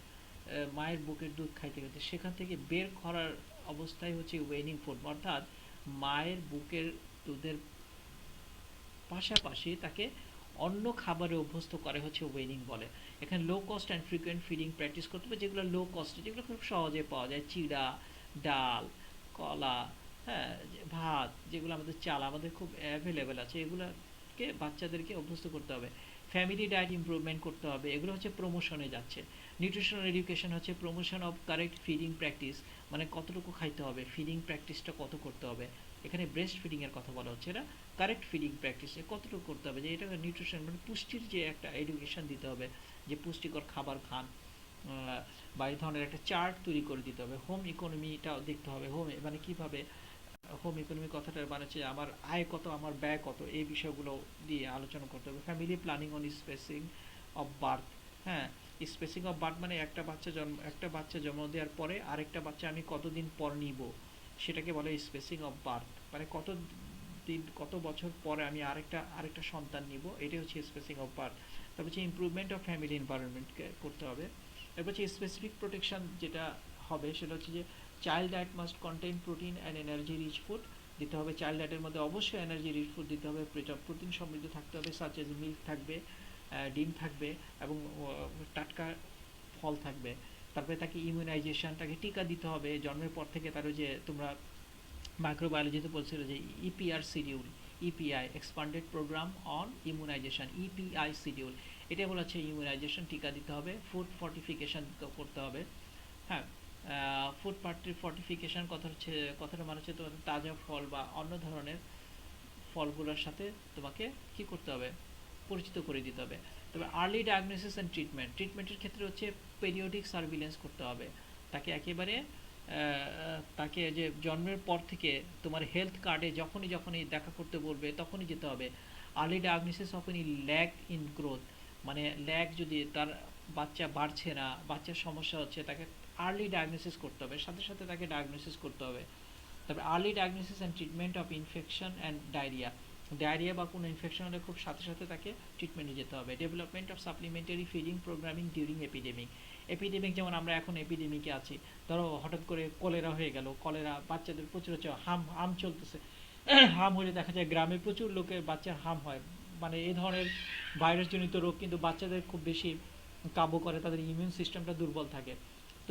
মায়ের বুকের দুধ খাইতে খাইতে, সেখান থেকে বের করার অবস্থায় হচ্ছে ওয়েনিং ফুড, অর্থাৎ মায়ের বুকের দুধের পাশাপাশি তাকে অন্য খাবারে অভ্যস্ত করে হচ্ছে ওয়েনিং বলে। এখানে লো cost and frequent feeding practice করতে হবে, যেগুলো লো কস্ট, যেগুলো খুব সহজে পাওয়া যায়, চিড়া, ডাল, কলা, হ্যাঁ, ভাত, যেগুলো আমাদের চাল আমাদের খুব অ্যাভেলেবেল আছে, এগুলোকে বাচ্চাদেরকে অভ্যস্ত করতে হবে। ফ্যামিলি ডায়েট ইমপ্রুভমেন্ট করতে হবে, এগুলো হচ্ছে প্রমোশনে যাচ্ছে। নিউট্রিশনাল এডুকেশন হচ্ছে promotion of correct feeding practice, মানে কতটুকু খাইতে হবে, ফিডিং প্র্যাকটিসটা কত করতে হবে, এখানে ব্রেস্ট ফিডিং এর কথা বলা হচ্ছে, এটা কারেক্ট ফিডিং প্র্যাকটিসে কতটুকু করতে হবে, যে এটা নিউট্রিশন মানে পুষ্টির যে একটা এডুকেশন দিতে হবে, যে পুষ্টিকর খাবার খান, বা এই ধরনের একটা চার্ট তৈরি করে দিতে হবে। হোম ইকোনমিটাও দেখতে হবে, হোম মানে কিভাবে হোম ইকোনমি কথাটা মানে হচ্ছে আমার আয় কত আমার ব্যয় কত, এই বিষয়গুলো দিয়ে আলোচনা করতে হবে। Family planning on spacing of birth, হ্যাঁ স্পেসিং অফ বার্থ মানে একটা বাচ্চা জন্ম দেওয়ার পরে আরেকটা বাচ্চা আমি কতদিন পর নিব, সেটাকে বলে স্পেসিং অফ বার্থ, মানে কত দিন কত বছর পরে আমি আরেকটা সন্তান নিব, এটাই হচ্ছে স্পেসিং অফ বার্থ। তারপর হচ্ছে ইমপ্রুভমেন্ট অফ ফ্যামিলি এনভায়রনমেন্টকে করতে হবে। এরপর হচ্ছে স্পেসিফিক প্রোটেকশন যেটা হবে সেটা হচ্ছে যে child diet must contain protein and energy rich food দিতে হবে। চাইল্ড ডায়েটের মধ্যে অবশ্যই এনার্জি রিচ ফুড দিতে হবে, প্রোটিন সমৃদ্ধ থাকতে হবে, সাচ এজ মিল্ক থাকবে, ডিম থাকবে এবং টাটকা ফল থাকবে। তারপরে তাকে ইমিউনাইজেশন, তাকে টিকা দিতে হবে জন্মের পর থেকে। তার যে তোমরা মাইক্রোবায়োলজিতে বলছিল যে EPR schedule, EPI expanded programme on immunisation, EPI schedule, এটা বলা হচ্ছে ইমিউনাইজেশন, টিকা দিতে হবে। ফুড ফর্টিফিকেশন করতে হবে, হ্যাঁ ফুড ফর্টিফিকেশন কথাটা মানে হচ্ছে তোমাদের তাজা ফল বা অন্য ধরনের ফলগুলোর সাথে তোমাকে কি করতে হবে, পরিচিত করে দিতে হবে। তবে আর্লি ডায়াগনোসিস অ্যান্ড ট্রিটমেন্টের ক্ষেত্রে হচ্ছে পেরিওডিক সার্ভিলেন্স করতে হবে। তাকে একেবারে তাকে যে জন্মের পর থেকে তোমার হেলথ কার্ডে যখনই দেখা করতে বলবে তখনই যেতে হবে। Early diagnosis of any lag in growth, মানে ল্যাগ যদি তার বাচ্চা বাড়ছে না, বাচ্চার সমস্যা হচ্ছে, তাকে আর্লি ডায়াগনোসিস করতে হবে, সাথে সাথে তাকে ডায়াগনোসিস করতে হবে। তারপরে early diagnosis and treatment of infection and diarrhoea বা কোনো ইনফেকশন হলে খুব সাথে সাথে তাকে ট্রিটমেন্টে যেতে হবে। Development of supplementary feeding programming during epidemic যেমন আমরা এখন এপিডেমিকে আছি, ধরো হঠাৎ করে কলেরা হয়ে গেল, কলেরা বাচ্চাদের প্রচুর হচ্ছে, হাম চলতেছে, হাম হলে দেখা যায় গ্রামে প্রচুর লোকের বাচ্চার হাম হয়, মানে এই ধরনের ভাইরাসজনিত রোগ কিন্তু বাচ্চাদের খুব বেশি কাবু করে, তাদের ইমিউন সিস্টেমটা দুর্বল থাকে। তো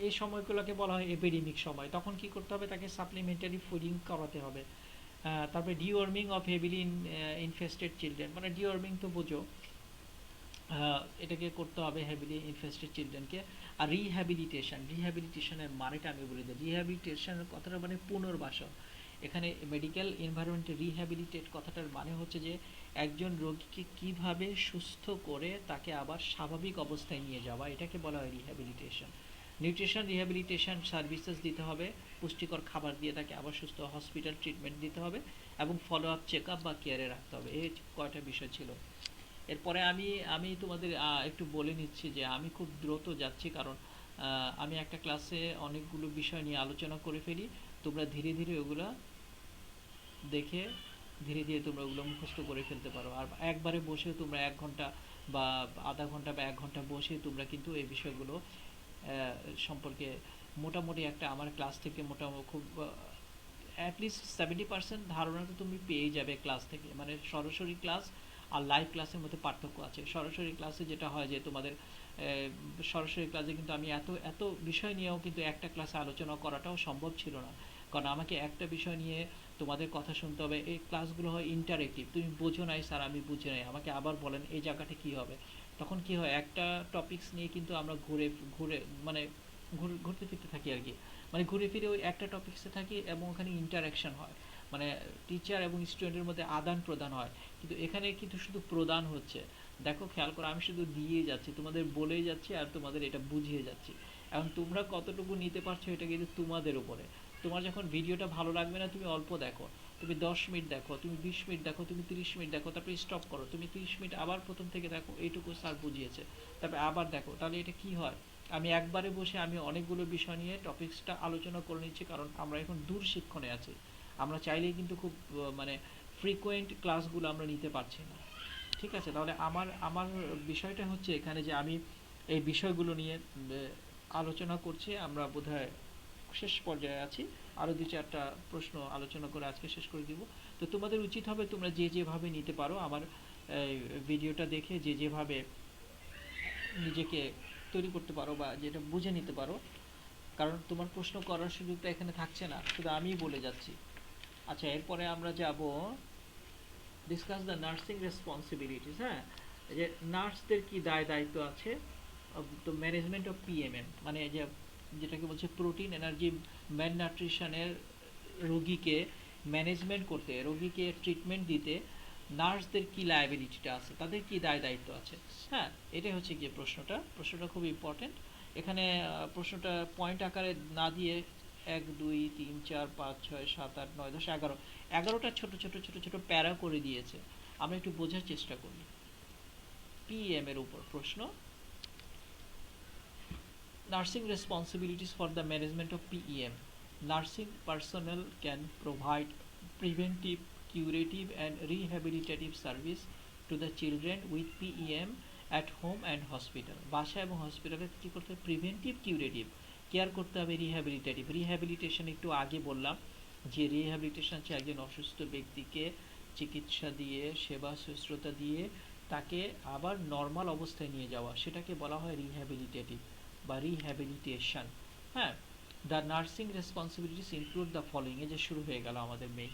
এই সময়গুলোকে বলা হয় এপিডেমিক সময়, তখন কি করতে হবে, তাকে সাপ্লিমেন্টারি ফুডিং করাতে হবে। তারপরে deworming of heavily infested children, মানে ডিওয়ার্মিং তো বোঝো, এটাকে করতে হবে হেভিলি ইনফেস্টেড চিলড্রেনকে। আর রিহ্যাবিলিটেশনের মানেটা আমি বলে দিই। রিহ্যাবিলিটেশনের কথাটা মানে পুনর্বাসন। এখানে মেডিকেল এনভায়রনমেন্টে রিহ্যাবিলিটেট কথাটার মানে হচ্ছে যে একজন রোগীকে কিভাবে সুস্থ করে তাকে আবার স্বাভাবিক অবস্থায় নিয়ে যাওয়া, এটাকে বলা হয় রিহ্যাবিলিটেশন। নিউট্রিশন রিহ্যাবিলিটেশন সার্ভিসেস দিতে হবে, পুষ্টিকর খাবার দিয়ে তাকে আবার সুস্থ হসপিটাল ট্রিটমেন্ট দিতে হবে এবং ফলো আপ চেক আপ বা কেয়ারে রাখতে হবে। এই কয়টা বিষয় ছিল। এরপরে আমি আমি তোমাদের একটু বলে নিচ্ছি যে আমি খুব দ্রুত যাচ্ছি, কারণ আমি একটা ক্লাসে অনেকগুলো বিষয় নিয়ে আলোচনা করে ফেলি। তোমরা ধীরে ধীরে ওগুলা দেখে ধীরে ধীরে তোমরা ওগুলো মুখস্থ করে ফেলতে পারো। আর একবারে বসে তোমরা 1 ঘন্টা বা আধা ঘন্টা বা 1 ঘন্টা বসে তোমরা কিন্তু এই বিষয়গুলো সম্পর্কে মোটামুটি একটা আমার ক্লাস থেকে মোটামুটি খুব অ্যাটলিস্ট 70% ধারণা তো তুমি পেয়ে যাবে ক্লাস থেকে। মানে সরাসরি ক্লাস আর লাইভ ক্লাসের মধ্যে পার্থক্য আছে। সরাসরি ক্লাসে যেটা হয় যে তোমাদের সরাসরি ক্লাসে কিন্তু আমি এত এত বিষয় নিয়েও কিন্তু একটা ক্লাসে আলোচনা করাটাও সম্ভব ছিল না, কারণ আমাকে একটা বিষয় নিয়ে তোমাদের কথা শুনতে হবে। এই ক্লাসগুলো হয় ইন্টারেক্টিভ, তুমি বোঝো নাই স্যার আমি বুঝি নাই, আমাকে আবার বলেন এই জায়গাটা কী হবে। তখন কি হয়, একটা টপিকস নিয়ে কিন্তু আমরা ঘুরে ঘুরে মানে ঘুরতে ফিরতে থাকি আর কি, মানে ঘুরে ফিরে ওই একটা টপিক্সে থাকি এবং ওখানে ইন্টারাকশন হয়, মানে টিচার এবং স্টুডেন্টের মধ্যে আদান প্রদান হয়। কিন্তু এখানে কিন্তু শুধু প্রদান হচ্ছে। দেখো খেয়াল করো, আমি শুধু দিয়ে যাচ্ছি, তোমাদের বলেই যাচ্ছি আর তোমাদের এটা বুঝিয়ে যাচ্ছি। এখন তোমরা কতটুকু নিতে পারছো এটা কিন্তু তোমাদের উপরে। তোমার যখন ভিডিওটা ভালো লাগবে না, তুমি অল্প দেখো, তুমি 10 মিনিট দেখো, তুমি 20 মিনিট দেখো, তুমি 30 মিনিট দেখো, তারপরে স্টপ করো, তুমি 30 মিনিট আবার প্রথম থেকে দেখো, এইটুকু স্যার বুঝিয়েছে, তারপরে আবার দেখো। তাহলে এটা কি হয়, আমি একবারে বসে আমি অনেকগুলো বিষয় নিয়ে টপিক্সটা আলোচনা করে নিচ্ছি, কারণ আমরা এখন দূর শিক্ষণে আছি। আমরা চাইলেই কিন্তু খুব মানে ফ্রিকোয়েন্ট ক্লাসগুলো আমরা নিতে পারছি না। ঠিক আছে, তাহলে আমার আমার বিষয়টা হচ্ছে এখানে যে আমি এই বিষয়গুলো নিয়ে আলোচনা করছি। আমরা বোধহয় শেষ পর্যায়ে আছি, আরও 2-4টা প্রশ্ন আলোচনা করে আজকে শেষ করে দিব। তো তোমাদের উচিত হবে তোমরা যে যেভাবে নিতে পারো আমার ভিডিওটা দেখে যে যেভাবে নিজেকে তৈরি করতে পারো বা যেটা বুঝে নিতে পারো, কারণ তোমার প্রশ্ন করার সুযোগটা এখানে থাকছে না, শুধু আমিই বলে যাচ্ছি। আচ্ছা, এরপরে আমরা যাব ডিসকাস দ্য নার্সিং রেসপন্সিবিলিটিস। হ্যাঁ, যে নার্সদের কি দায় দায়িত্ব আছে, তো ম্যানেজমেন্ট অফ পিএমএম, মানে যেটাকে বলছে প্রোটিন এনার্জি ম্যালনিউট্রিশনের রোগীকে ম্যানেজমেন্ট করতে, রোগীকে ট্রিটমেন্ট দিতে নার্সদের কি লায়াবিলিটিটা আছে, তাদের কি দায় দায়িত্ব আছে। হ্যাঁ, এটাই হচ্ছে গিয়ে প্রশ্নটা খুব ইম্পর্টেন্ট। এখানে প্রশ্নটা পয়েন্ট আকারে না দিয়ে 1 2 3 4 5 6 7 8 9 10 11, 11টা ছোট ছোট ছোট ছোট প্যারা করে দিয়েছে। আমরা একটু বোঝার চেষ্টা করি। পিএম এর উপর প্রশ্ন, nursing responsibilities for the management of PEM. Nursing personnel can provide preventive, curative, and rehabilitative service to the children with PEM at home and hospital. বাসা এবং হসপিটালে কি করতে হবে? প্রিভেন্টিভ, কিউরেটিভ, কেয়ার করতে হবে, রিহ্যাবিলিটেটিভ। রিহ্যাবিলিটেশন একটু আগে বললাম যে রিহ্যাবিলিটেশন হচ্ছে একজন অসুস্থ ব্যক্তিকে চিকিৎসা দিয়ে, সেবা শুশ্রূষা দিয়ে তাকে আবার নর্মাল অবস্থায় নিয়ে যাওয়া, সেটাকে বলা হয় রিহ্যাবিলিটেটিভ বা রিহ্যাবিলিটেশন। হ্যাঁ, the nursing responsibilities include the following, এই যে শুরু হয়ে গেল আমাদের মেইন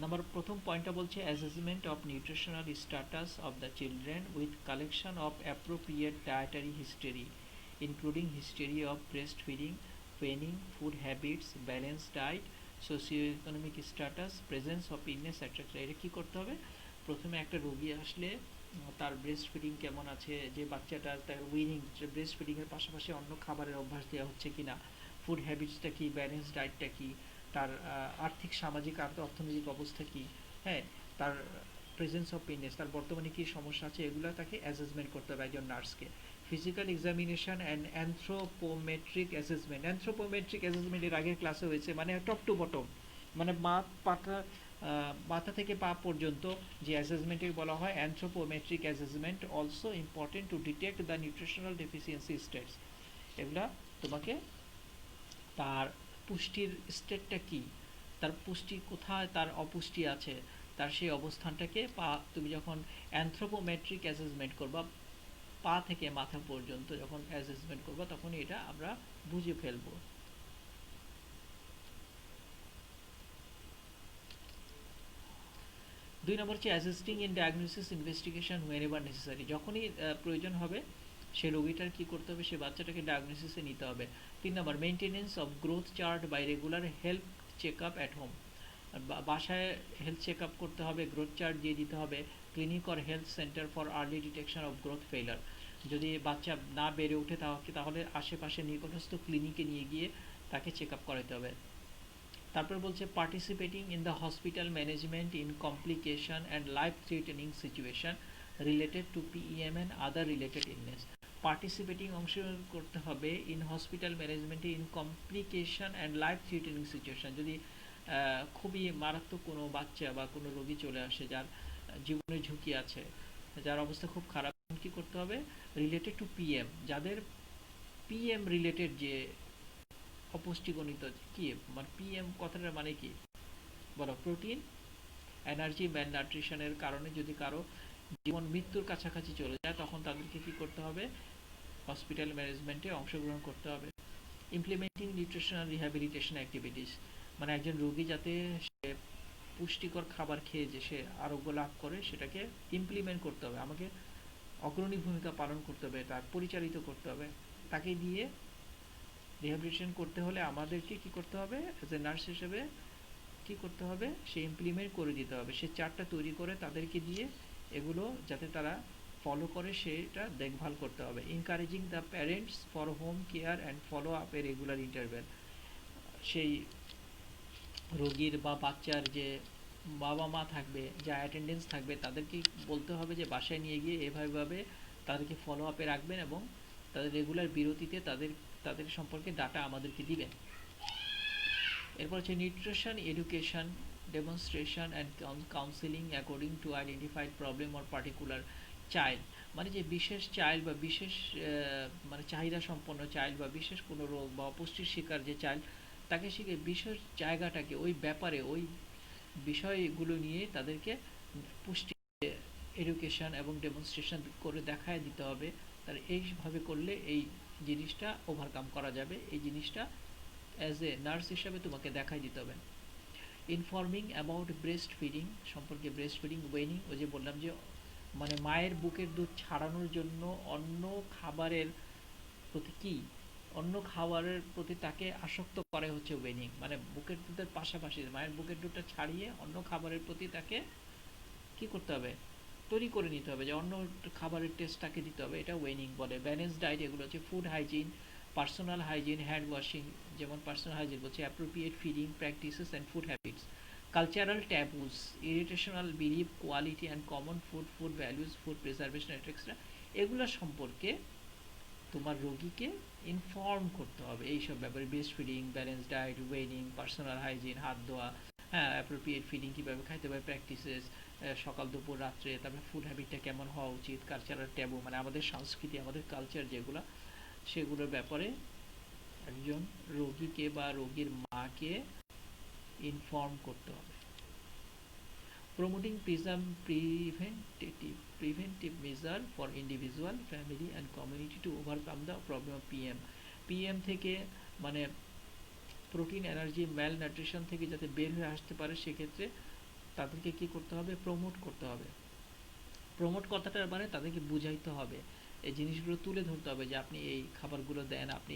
নাম্বার। প্রথম পয়েন্টটা বলছে assessment of nutritional status of the children with collection of appropriate dietary history including history of breast feeding, ফেনিং, food habits, balance diet, socio economic status, presence of illness etcetera. এটা কী করতে হবে? প্রথমে একটা রোগী আসলে তার ব্রেস্ট ফিডিং কেমন আছে, যে বাচ্চাটা তার উইনিং ব্রেস্ট ফিডিংয়ের পাশাপাশি অন্য খাবারের অভ্যাস দেওয়া হচ্ছে কি না, ফুড হ্যাবিটসটা কী, ব্যালেন্স ডায়েটটা কী, তার আর্থিক সামাজিক অর্থনৈতিক অবস্থা কী, হ্যাঁ, তার প্রেজেন্স অফ পেইনেস, তার বর্তমানে কী সমস্যা আছে, এগুলো তাকে অ্যাসেসমেন্ট করতে হবে একজন নার্সকে। Physical examination and anthropometric assessment. Anthropometric assessment এর আগের ক্লাসে হয়েছে, মানে টপ টু বটম, মানে মাথা থেকে পা পর্যন্ত যে অ্যাসেসমেন্টকে বলা হয় anthropometric assessment, also important to detect the nutritional deficiency states. এগুলা তোমাকে তার পুষ্টির স্টেটটা কি, তার পুষ্টি কোথায়, তার অপুষ্টি আছে, তার সেই অবস্থানটাকে তুমি যখন অ্যানথ্রোপোমেট্রিক অ্যাসেসমেন্ট করবা, পা থেকে মাথা পর্যন্ত যখন অ্যাসেসমেন্ট করবা, তখন এটা আমরা বুঝে ফেলবো। 2 নম্বর হচ্ছে assisting in diagnosis investigation হোয়েনেভার necessary. যখনই প্রয়োজন হবে সে রোগীটার কী করতে হবে, সে বাচ্চাটাকে ডায়াগনোসিসে নিতে হবে। 3 নম্বর maintenance of growth chart by regular health check up at home. বাসায় হেলথ চেক আপ করতে হবে, গ্রোথ চার্ট দিয়ে দিতে হবে। Clinic or health centre for early detection of growth failure. যদি বাচ্চা না বেড়ে ওঠে তাহলে আশেপাশে নিকটস্থ ক্লিনিকে নিয়ে গিয়ে তাকে চেক আপ করাতে হবে। তারপর বলছে participating in the hospital management in complication and life threatening situation related to PEM and other related illness. Participating, অংশগ্রহণ করতে হবে ইন হসপিটাল ম্যানেজমেন্টে in complication and life threatening situation. যদি খুবই মারাত্মক কোনো বাচ্চা বা কোনো রোগী চলে আসে যার জীবনের ঝুঁকি আছে, যার অবস্থা খুব খারাপ, কী করতে হবে? রিলেটেড টু পিএম, যাদের পিএম রিলেটেড যে অপুষ্টিগণিত কি, মানে পিএম কথাটার মানে কি বলো? প্রোটিন, এনার্জি, ম্যালনিউট্রিশনের কারণে যদি কারো জীবন মৃত্যুর কাছাকাছি চলে যায়, তখন তাদেরকে কি করতে হবে? হসপিটাল ম্যানেজমেন্টে অংশগ্রহণ করতে হবে। ইমপ্লিমেন্টিং নিউট্রিশনাল রিহ্যাবিলিটেশন অ্যাক্টিভিটিস, মানে একজন রোগী যাতে সে পুষ্টিকর খাবার খেয়ে যে সে আরোগ্য লাভ করে, সেটাকে ইমপ্লিমেন্ট করতে হবে, আমাকে অগ্রণী ভূমিকা পালন করতে হবে, তার পরিচালিত করতে হবে। তাকে দিয়ে রিহ্যাবিলিটেশন করতে হলে আমাদেরকে কি করতে হবে? অ্যাজ এ নার্স হিসেবে কি করতে হবে? সে ইমপ্লিমেন্ট করে দিতে হবে, সে চার্টটা তৈরি করে তাদেরকে দিয়ে এগুলো যাতে তারা ফলো করে সেটা দেখভাল করতে হবে। Encouraging the parents for home care and follow up a regular interval. সেই রোগীর বা বাচ্চার যে বাবা মা থাকবে, যা অ্যাটেন্ডেন্স থাকবে, তাদেরকে বলতে হবে যে বাসায় নিয়ে গিয়ে এভাবে তাদেরকে ফলো আপে রাখবেন এবং তাদের রেগুলার বিরতিতে তাদের সম্পর্কে ডাটা আমাদেরকে দিবেন। এরপর হচ্ছে nutrition education demonstration and counselling according to identified problem or particular child. মানে যে বিশেষ চাইল্ড বা বিশেষ মানে চাহিদা সম্পন্ন চাইল্ড বা বিশেষ কোনো রোগ বা অপুষ্টির শিকার যে চাইল্ড, তাকে শিখে বিশেষ জায়গাটাকে, ওই ব্যাপারে, ওই বিষয়গুলো নিয়ে তাদেরকে পুষ্টি এডুকেশন এবং ডেমনস্ট্রেশন করে দেখায় দিতে হবে। তার এইভাবে করলে এই জিনিসটা ওভারকাম করা যাবে, এই জিনিসটা অ্যাজ এ নার্স হিসাবে তোমাকে দেখাই দিতে হবে। ইনফর্মিং অ্যাবাউট ব্রেস্ট ফিডিং, সম্পর্কে ব্রেস্ট ফিডিং, ওয়েনিং, ওই যে বললাম যে মানে মায়ের বুকের দুধ ছাড়ানোর জন্য অন্য খাবারের প্রতি কী অন্য খাবারের প্রতি তাকে আসক্ত করে হচ্ছে ওয়েনিং, মানে বুকের দুধের পাশাপাশি মায়ের বুকের দুধটা ছাড়িয়ে অন্য খাবারের প্রতি তাকে কি করতে হবে, তৈরি করে নিতে হবে, যে অন্য খাবারের টেস্ট তাকে দিতে হবে, এটা ওয়েনিং বলে। ব্যালেন্স ডায়েট এগুলো হচ্ছে food hygiene, personal hygiene, hand washing, যেমন পার্সোনাল হাইজিন বলছে appropriate feeding practices and food habits, cultural taboos, irrational belief, quality and common food values, food preservation etcetera, এগুলো সম্পর্কে তোমার রোগীকে ইনফর্ম করতে হবে এইসব ব্যাপারে। Breast feeding, balance diet, weaning, personal hygiene, হাত ধোয়া, হ্যাঁ, অ্যাপ্রোপ্রিয়েট ফিডিং কীভাবে খাইতে হবে, প্র্যাকটিসেস, সকাল দুপুর রাত্রে, তারপরে ফুড হ্যাবিটটা কেমন হওয়া উচিত, কালচারাল ট্যাবু মানে আমাদের সংস্কৃতি আমাদের কালচার যেগুলো, সেগুলোর ব্যাপারে একজন রোগীকে বা রোগীর মাকে ইনফর্ম করতে হবে। Promoting preventive measure for individual, family and community to overcome the problem of PM. PM থেকে মানে প্রোটিন এনার্জি ম্যাল নিউট্রিশন থেকে যাতে বের হয়ে আসতে পারে, সেক্ষেত্রে তাদেরকে কি করতে হবে, প্রমোট করতে হবে। প্রমোট কথাটার মানে তাদেরকে বুঝাইতে হবে, এই জিনিসগুলো তুলে ধরতে হবে যে আপনি এই খাবারগুলো দেন, আপনি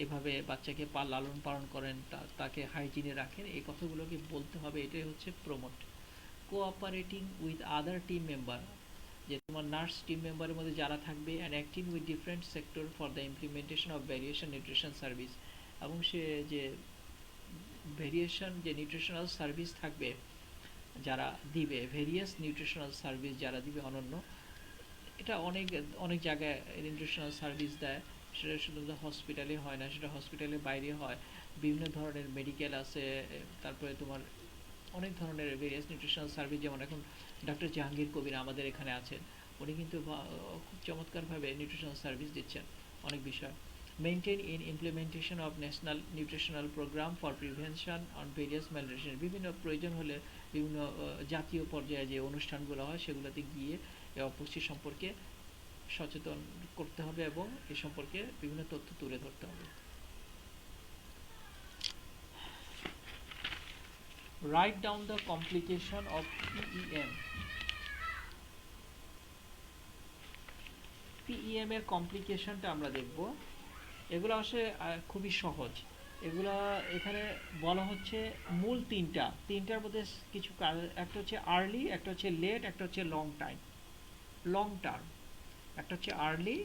এভাবে বাচ্চাকে লালন পালন করেন, তাকে হাইজিনে রাখেন, এই কথাগুলোকে বলতে হবে, এটাই হচ্ছে promote. Cooperating with other team member, যে তোমার নার্স টিম মেম্বারের মধ্যে যারা থাকবে, and acting with different sector for the implementation of variation nutrition service, এবং সে যে ভেরিয়েশন যে নিউট্রিশনাল সার্ভিস থাকবে যারা দিবে, ভেরিয়াস নিউট্রিশনাল সার্ভিস যারা দিবে অনন্য, এটা অনেক অনেক জায়গায় নিউট্রিশনাল সার্ভিস দেয়, সেটা শুধু হসপিটালে হয় না, সেটা হসপিটালের বাইরে হয়, বিভিন্ন ধরনের মেডিকেল আছে, তারপরে তোমার অনেক ধরনের ভেরিয়াস নিউট্রিশনাল সার্ভিস, যেমন এখন ডক্টর জাহাঙ্গীর কবির আমাদের এখানে আছেন, উনি কিন্তু খুব চমৎকারভাবে নিউট্রিশনাল সার্ভিস দিচ্ছেন অনেক বিষয়। Maintain in implementation of national nutritional programme for prevention on various malnutrition, বিভিন্ন প্রয়োজন হলে বিভিন্ন জাতীয় পর্যায়ে যে অনুষ্ঠানগুলো হয় সেগুলোতে গিয়ে এই অপুষ্টি সম্পর্কে সচেতন করতে হবে এবং এ সম্পর্কে বিভিন্ন তথ্য তুলে ধরতে হবে। Write down the complication of PEM. PEM এর কমপ্লিকেশনটা আমরা দেখব। এগুলো আসলে খুবই সহজ। এগুলা এখানে বলা হচ্ছে মূল তিনটার মধ্যে কিছু, একটা হচ্ছে আর্লি, একটা হচ্ছে লেট, একটা হচ্ছে লং টার্ম। একটা হচ্ছে আর্লি,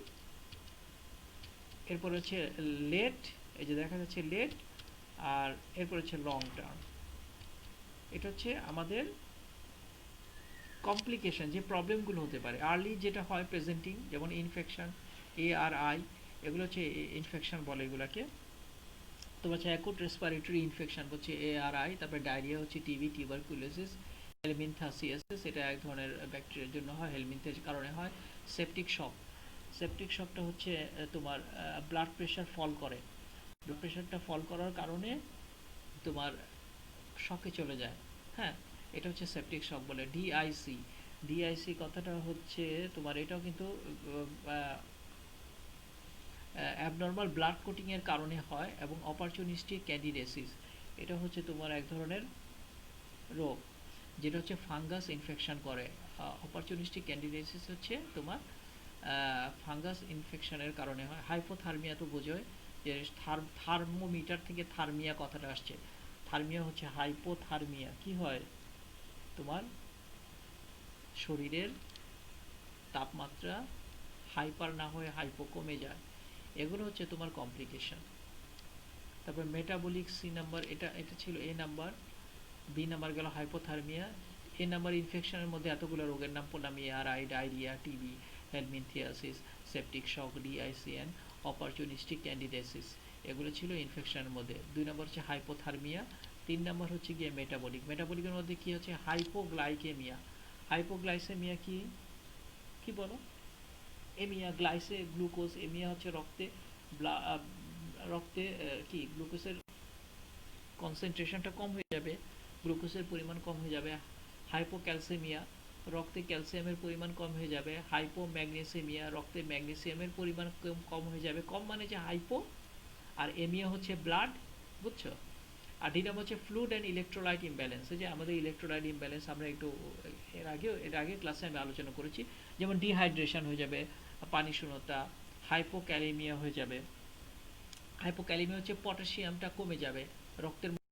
এরপর হচ্ছে লেট, এই যে দেখা যাচ্ছে লেট, আর এরপর হচ্ছে লং টার্ম। এটা হচ্ছে আমাদের কমপ্লিকেশন, যে প্রবলেমগুলো হতে পারে। আর্লি যেটা হয় প্রেজেন্টিং, যেমন ইনফেকশন, ARI, এগুলো হচ্ছে ইনফেকশন বলে এগুলাকে। তো হচ্ছে অ্যাকুট রেসপিরেটরি ইনফেকশন হচ্ছে ARI, তারপরে ডায়রিয়া হচ্ছে টিবি, টিউবারকুলোসিস, হেলমিনথাসিয়াসিস, এটা এক ধরনের ব্যাকটেরিয়ার জন্য হয়, হেলমিনথের কারণে হয়। সেপটিক শক, সেপটিক শকটা হচ্ছে তোমার ব্লাড প্রেশার ফল করে, ব্লাড প্রেশারটা ফল করার কারণে তোমার শকে চলে যায়, হ্যাঁ, এটা হচ্ছে সেপটিক শক বলে। ডিআইসি, ডিআইসি কথাটা হচ্ছে তোমার, এটাও কিন্তু অ্যাবনর্মাল ব্লাড কোটিংয়ের কারণে হয়, এবং অপরচুনিস্টিক ক্যান্ডিডেসিস, এটা হচ্ছে তোমার এক ধরনের রোগ যেটা হচ্ছে ফাঙ্গাস ইনফেকশন করে। অপরচুনিস্টিক ক্যান্ডিডেসিস হচ্ছে তোমার ফাঙ্গাস ইনফেকশনের কারণে হয়। হাইপোথার্মিয়া তো বোঝোই, যে থার্মোমিটার থেকে থার্মিয়া কথাটা আসছে। থার্মিয়া হচ্ছে হাইপোথার্মিয়া, কি হয় তোমার শরীরের তাপমাত্রা হাইপার না হয়ে হাইপো কমে যায়, এগুলো হচ্ছে তোমার কমপ্লিকেশন। তারপর মেটাবলিক সি নাম্বার, এটা ছিল এ নাম্বার, বি নাম্বার গেল হাইপোথার্মিয়া, এ নাম্বার ইনফেকশনের মধ্যে এতগুলো রোগের নাম পড়লাম, ARI, diarrhoea, TB, helminthiasis, septic shock, DIC and, opportunistic candidiasis, এগুলো ছিল ইনফেকশনের মধ্যে। 2 নম্বর হচ্ছে হাইপোথার্মিয়া। 3 নম্বর হচ্ছে গিয়ে মেটাবলিক। মেটাবলিকের মধ্যে কি হচ্ছে, হাইপোগ্লাইকেমিয়া। হাইপোগ্লাইসেমিয়া কি কি বলো, এমিয়া, গ্লুকোজ, এমিয়া হচ্ছে রক্তে রক্তে কি গ্লুকোজের কনসেন্ট্রেশনটা কম হয়ে যাবে, গ্লুকোজের পরিমাণ কম হয়ে যাবে। হাইপোক্যালসেমিয়া, রক্তে ক্যালসিয়ামের পরিমাণ কম হয়ে যাবে। হাইপোম্যাগনেসিমিয়া, রক্তে ম্যাগনেসিয়ামের পরিমাণ কম হয়ে যাবে। কম মানে যে হাইপো, আর এমিয়া হচ্ছে ব্লাড, বুঝছো। আর ডি নাম্বার হচ্ছে ফ্লুইড অ্যান্ড ইলেকট্রোলাইট ইমব্যালেন্স, যে আমাদের ইলেকট্রোলাইট ইমব্যালেন্স আমরা একটু এর আগে ক্লাসে আমি আলোচনা করেছি, যেমন ডিহাইড্রেশন হয়ে যাবে, পানি শূন্যতা, হাইপোক্যালেমিয়া হয়ে যাবে, হাইপোক্যালেমিয়া হচ্ছে পটাশিয়ামটা কমে যাবে রক্তের